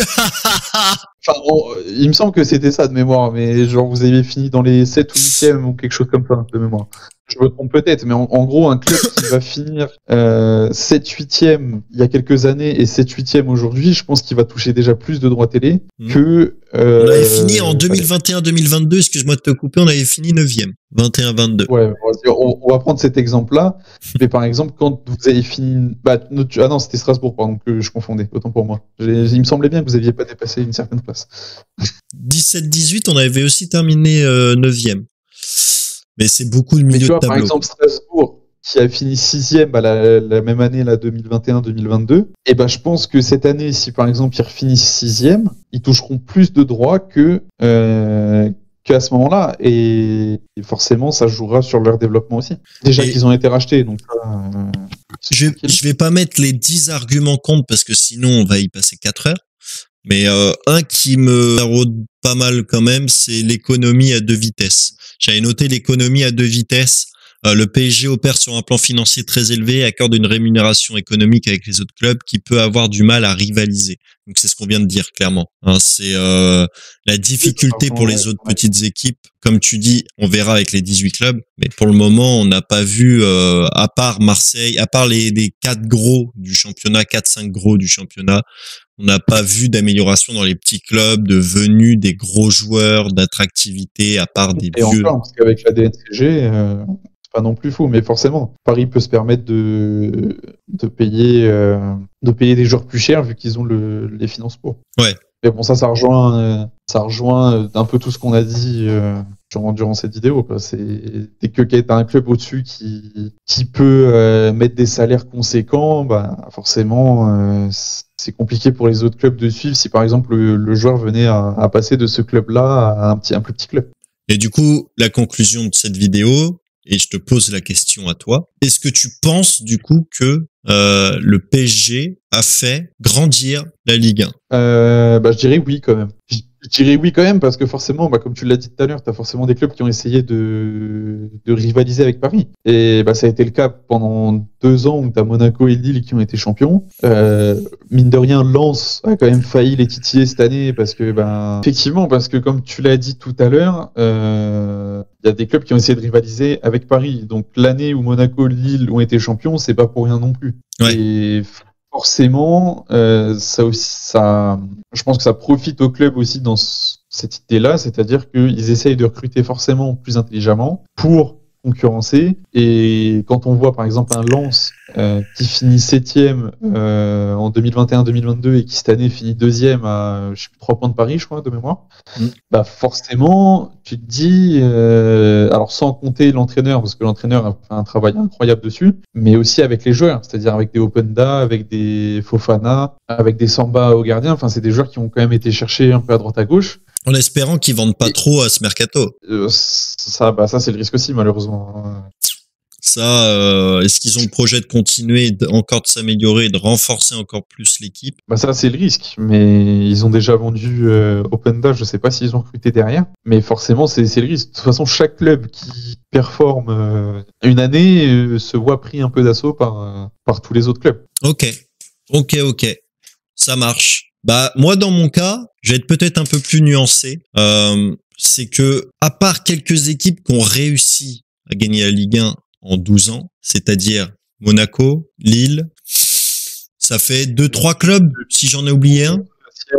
Enfin, il me semble que c'était ça de mémoire, mais genre vous aviez fini dans les 7 ou 8e ou quelque chose comme ça de mémoire. Je me trompe peut-être, mais en gros, un club qui va finir 7-8e il y a quelques années et 7-8e aujourd'hui, je pense qu'il va toucher déjà plus de droits télé que... on avait fini en 2021-2022, excuse-moi de te couper, on avait fini 9e, 21-22. Ouais, on va prendre cet exemple-là. Mais par exemple, quand vous avez fini... ah non, c'était Strasbourg, pardon, que je confondais, autant pour moi. Il me semblait bien que vous n'aviez pas dépassé une certaine place. 17-18, on avait aussi terminé 9e. Mais c'est beaucoup de milieu de tableau. Par exemple, Strasbourg, qui a fini 6e la même année, là, 2021-2022, et je pense que cette année, si par exemple ils refinissent 6e, ils toucheront plus de droits qu'à ce moment-là. Et forcément, ça jouera sur leur développement aussi. Déjà qu'ils ont été rachetés. Donc, je vais pas mettre les 10 arguments contre parce que sinon on va y passer 4 heures. Mais un qui me taraude pas mal quand même, c'est l'économie à 2 vitesses. J'avais noté l'économie à 2 vitesses. Le PSG opère sur un plan financier très élevé et accorde une rémunération économique avec les autres clubs qui peut avoir du mal à rivaliser. Donc c'est ce qu'on vient de dire clairement. C'est la difficulté pour les autres petites équipes. Comme tu dis, on verra avec les 18 clubs. Mais pour le moment, on n'a pas vu, à part Marseille, à part les 4 gros du championnat, 4-5 gros du championnat, on n'a pas vu d'amélioration dans les petits clubs, de venue des gros joueurs, d'attractivité, à part des vieux. Et encore, parce qu'avec la DNCG, c'est pas non plus fou, mais forcément, Paris peut se permettre de payer des joueurs plus chers vu qu'ils ont les finances pour. Ouais. Mais bon, ça rejoint un peu tout ce qu'on a dit durant cette vidéo. Quoi. Dès que tu as un club au-dessus qui peut mettre des salaires conséquents, forcément, c'est compliqué pour les autres clubs de suivre si par exemple le joueur venait à passer de ce club-là à un plus petit club. Et du coup, la conclusion de cette vidéo, et je te pose la question à toi, est-ce que tu penses du coup que le PSG a fait grandir la Ligue 1? Je dirais oui quand même. Je dirais oui quand même parce que forcément, comme tu l'as dit tout à l'heure, tu as forcément des clubs qui ont essayé de rivaliser avec Paris. Et ça a été le cas pendant 2 ans où tu as Monaco et Lille qui ont été champions. Mine de rien, Lens a quand même failli les titiller cette année parce que, effectivement, parce que comme tu l'as dit tout à l'heure, y a des clubs qui ont essayé de rivaliser avec Paris. Donc l'année où Monaco et Lille ont été champions, c'est pas pour rien non plus. Ouais. Et forcément, ça aussi, je pense que ça profite au club aussi dans cette idée-là, c'est-à-dire qu'ils essayent de recruter forcément plus intelligemment pour concurrencer. Et quand on voit par exemple un Lens qui finit 7e en 2021-2022 et qui cette année finit 2e à 3 points de Paris, je crois, de mémoire, bah forcément, tu te dis, alors sans compter l'entraîneur, parce que l'entraîneur a fait un travail incroyable dessus, mais aussi avec les joueurs, c'est-à-dire avec des Openda, avec des Fofana, avec des Samba au gardien, enfin c'est des joueurs qui ont quand même été cherchés un peu à droite à gauche. En espérant qu'ils vendent pas trop à ce mercato. Ça c'est le risque aussi, malheureusement. Ça, est-ce qu'ils ont le projet de continuer, encore de s'améliorer, de renforcer encore plus l'équipe? Bah ça c'est le risque, mais ils ont déjà vendu Openda, je sais pas s'ils ont recruté derrière, mais forcément c'est le risque. De toute façon, chaque club qui performe une année se voit pris un peu d'assaut par tous les autres clubs. Ok, ça marche. Bah moi dans mon cas, je vais être peut-être un peu plus nuancé. C'est que à part quelques équipes qui ont réussi à gagner la Ligue 1 en 12 ans, c'est-à-dire Monaco, Lille, ça fait 2-3 clubs, si j'en ai oublié un.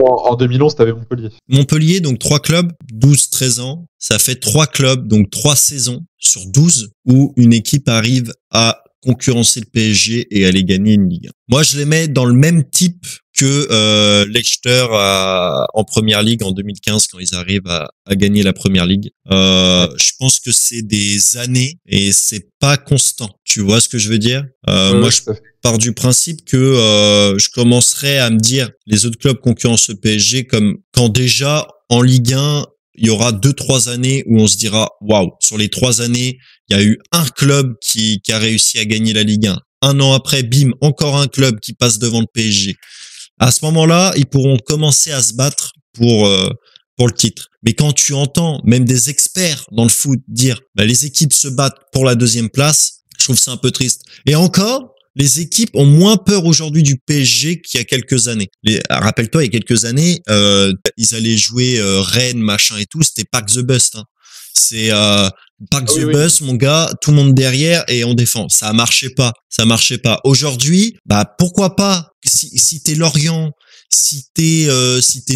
En 2011, t'avais Montpellier. Montpellier, donc 3 clubs, 12-13 ans. Ça fait 3 clubs, donc 3 saisons sur 12 où une équipe arrive à concurrencer le PSG et aller gagner une Ligue 1. Moi, je les mets dans le même type que Leicester en Première Ligue en 2015 quand ils arrivent à gagner la Première Ligue. Je pense que c'est des années et c'est pas constant. Tu vois ce que je veux dire? Moi, je pars du principe que je commencerai à me dire les autres clubs concurrencent le PSG comme quand déjà en Ligue 1 il y aura 2-3 années où on se dira waouh, sur les 3 années il y a eu un club qui a réussi à gagner la Ligue 1. Un an après, bim, encore un club qui passe devant le PSG. À ce moment-là, ils pourront commencer à se battre pour le titre. Mais quand tu entends même des experts dans le foot dire bah, les équipes se battent pour la 2e place, je trouve ça un peu triste. Et encore, les équipes ont moins peur aujourd'hui du PSG qu'il y a quelques années. Rappelle-toi, il y a quelques années, ils allaient jouer Rennes, machin et tout, c'était Pack the Bust. Hein. C'est Pack the Bus, mon gars, tout le monde derrière et on défend. Ça marchait pas. Aujourd'hui, bah pourquoi pas si t'es Lorient, si t'es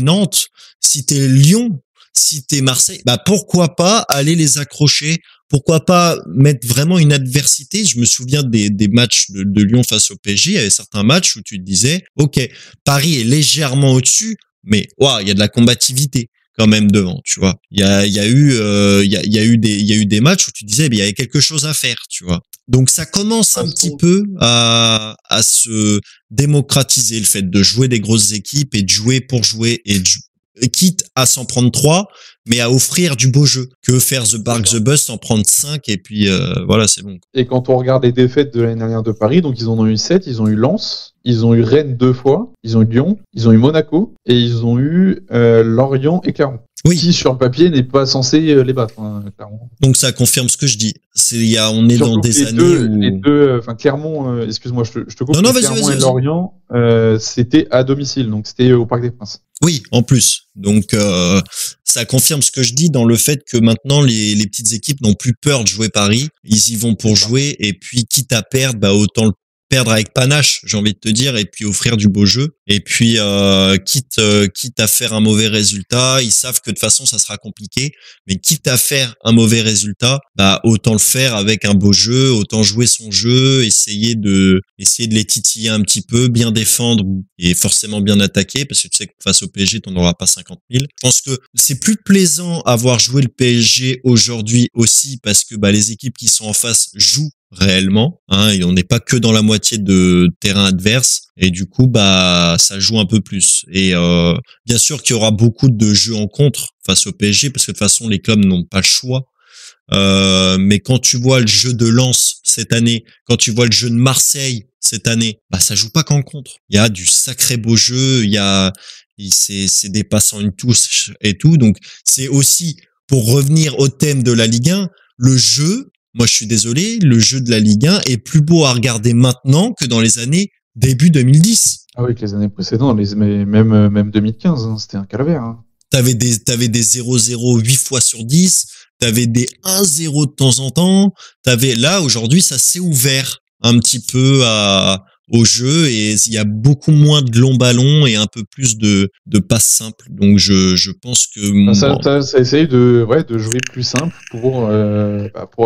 Nantes, si t'es Lyon, si t'es Marseille, bah pourquoi pas aller les accrocher? Pourquoi pas mettre vraiment une adversité? Je me souviens des matchs de Lyon face au PSG. Il y avait certains matchs où tu te disais, ok, Paris est légèrement au-dessus, mais waouh, il y a de la combativité quand même devant, tu vois. Il y a eu des matchs où tu disais, il y avait quelque chose à faire, tu vois. Donc ça commence un petit peu à se démocratiser le fait de jouer des grosses équipes et de jouer pour jouer et quitte à s'en prendre 3, mais à offrir du beau jeu. Que faire The Bark the Bus, en prendre 5 et puis voilà, c'est bon. Et quand on regarde les défaites de l'année dernière de Paris, donc ils en ont eu 7, ils ont eu Lens, ils ont eu Rennes 2 fois, ils ont eu Lyon, ils ont eu Monaco et ils ont eu Lorient et Clermont. Oui. Qui sur le papier n'est pas censé les battre, hein, clairement. Donc ça confirme ce que je dis. On est surtout dans des années les deux, Clermont, excuse-moi, je te coupe. Non, Clermont et Lorient, c'était à domicile, donc c'était au Parc des Princes. Oui, en plus. Donc ça confirme ce que je dis dans le fait que maintenant les petites équipes n'ont plus peur de jouer Paris. Ils y vont pour jouer et puis quitte à perdre, bah autant le perdre avec panache, j'ai envie de te dire, et puis offrir du beau jeu. Et puis quitte à faire un mauvais résultat, ils savent que de toute façon ça sera compliqué, mais quitte à faire un mauvais résultat, bah autant le faire avec un beau jeu, autant jouer son jeu, essayer de les titiller un petit peu, bien défendre et forcément bien attaquer, parce que tu sais que face au PSG, t'en auras pas 50 000. Je pense que c'est plus plaisant avoir joué le PSG aujourd'hui aussi parce que bah les équipes qui sont en face jouent réellement, hein, et on n'est pas que dans la moitié de terrain adverse, et du coup bah ça joue un peu plus. Et bien sûr qu'il y aura beaucoup de jeux en contre face au PSG parce que de toute façon les clubs n'ont pas le choix. Mais quand tu vois le jeu de Lens cette année, quand tu vois le jeu de Marseille cette année, bah ça joue pas qu'en contre. Il y a du sacré beau jeu, c'est dépassant une touche et tout. Donc c'est aussi, pour revenir au thème de la Ligue 1, le jeu. Moi, je suis désolé, le jeu de la Ligue 1 est plus beau à regarder maintenant que dans les années début 2010. Ah oui, que les années précédentes, même 2015, hein, c'était un calvaire. Hein. T'avais des 0-0 8 fois sur 10, t'avais des 1-0 de temps en temps, là, aujourd'hui, ça s'est ouvert un petit peu au jeu et il y a beaucoup moins de longs ballons et un peu plus de passes simples. Donc je pense que ça essaye de jouer plus simple pour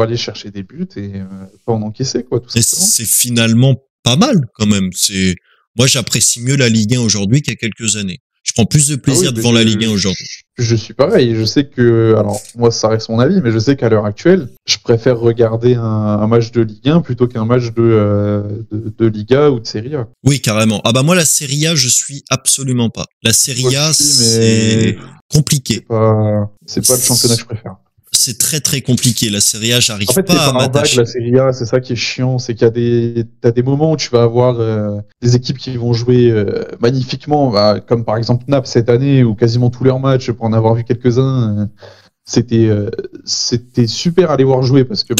aller chercher des buts et pas en encaisser, quoi, tout simplement. C'est finalement pas mal quand même. Moi j'apprécie mieux la Ligue 1 aujourd'hui qu'il y a quelques années. Je prends plus de plaisir devant la Ligue 1 aujourd'hui. Je suis pareil. Je sais que, alors moi ça reste mon avis, mais je sais qu'à l'heure actuelle, je préfère regarder un match de Ligue 1 plutôt qu'un match de Liga ou de Serie A. Oui, carrément. Ah bah moi la Serie A, je suis absolument pas. La Serie A, c'est compliqué. C'est pas le championnat que je préfère. C'est très très compliqué. La Serie A, j'arrive pas à m'attacher. La Serie A, c'est ça qui est chiant, c'est qu'il y a t'as des moments où tu vas avoir des équipes qui vont jouer magnifiquement, comme par exemple Naples cette année, où quasiment tous leurs matchs, pour en avoir vu quelques-uns, c'était super à les voir jouer parce que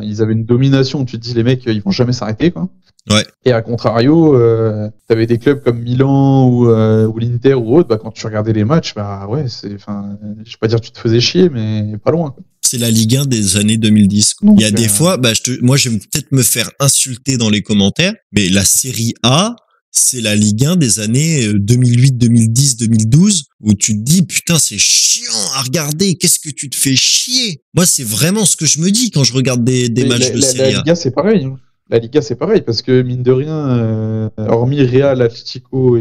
ils avaient une domination. Tu te dis les mecs, ils vont jamais s'arrêter, quoi. Ouais. Et à contrario, t'avais des clubs comme Milan ou l'Inter ou autre, quand tu regardais les matchs, je vais pas dire que tu te faisais chier, mais pas loin, quoi. C'est la Ligue 1 des années 2010. Donc, il y a des fois, moi je vais peut-être me faire insulter dans les commentaires, mais la Série A, c'est la Ligue 1 des années 2008, 2010, 2012, où tu te dis, putain, c'est chiant à regarder, qu'est-ce que tu te fais chier? Moi, c'est vraiment ce que je me dis quand je regarde des matchs de Série A. La Liga, c'est pareil, hein. La Liga, c'est pareil, parce que mine de rien, hormis Real, Atlético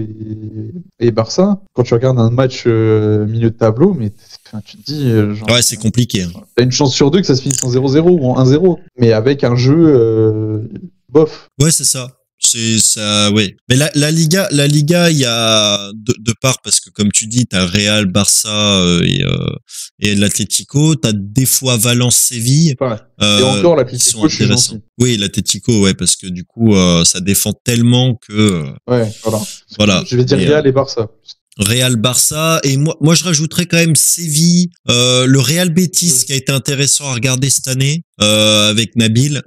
et Barça, quand tu regardes un match milieu de tableau, mais tu te dis... ouais, c'est compliqué. Hein. T'as une chance sur deux que ça se finisse en 0-0 ou en 1-0, mais avec un jeu bof. Ouais, c'est ça. C'est ça, oui. Mais la Liga, il y a de part parce que comme tu dis, t'as Real, Barça et l'Atlético, t'as des fois Valence, Séville. Ouais. Et encore l'Atlético, je suis gentil. Oui, l'Atlético, ouais, parce que du coup, ça défend tellement que. Ouais, voilà. Voilà. Je vais dire Real et Barça. Real, Barça, et moi je rajouterais quand même Séville, le Real Betis qui a été intéressant à regarder cette année avec Nabil.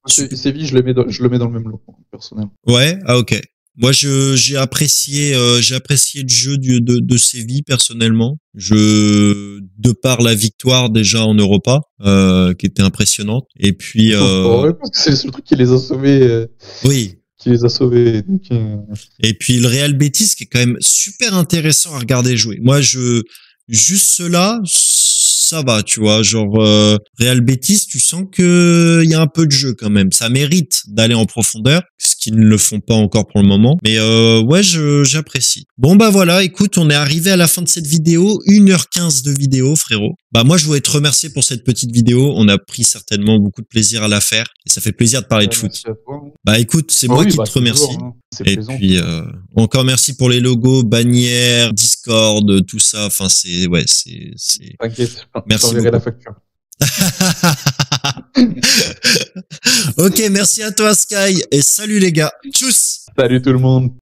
Séville, je le mets dans le même lot, personnellement. Ouais, ah ok. Moi j'ai apprécié le jeu de Séville personnellement. De par la victoire déjà en Europa, qui était impressionnante. Et puis ouais, parce que c'est le seul truc qui les a sauvés. Oui. Qui les a sauvés. Donc, Et puis le Real Betis qui est quand même super intéressant à regarder jouer. Moi juste cela, ça va, tu vois, genre Real Betis, tu sens que il y a un peu de jeu quand même. Ça mérite d'aller en profondeur, ce qu'ils ne le font pas encore pour le moment. Mais ouais, j'apprécie. Bon bah voilà, écoute, on est arrivé à la fin de cette vidéo, 1h15 de vidéo, frérot. Bah moi je voulais te remercier pour cette petite vidéo. On a pris certainement beaucoup de plaisir à la faire et ça fait plaisir de parler de foot. Bah écoute, c'est moi qui te remercie. Toujours, hein. Et puis encore merci pour les logos, bannières, Discord, tout ça. Enfin c'est T'inquiète, merci beaucoup. La facture. Ok, merci à toi Sky et salut les gars. Tchuss. Salut tout le monde.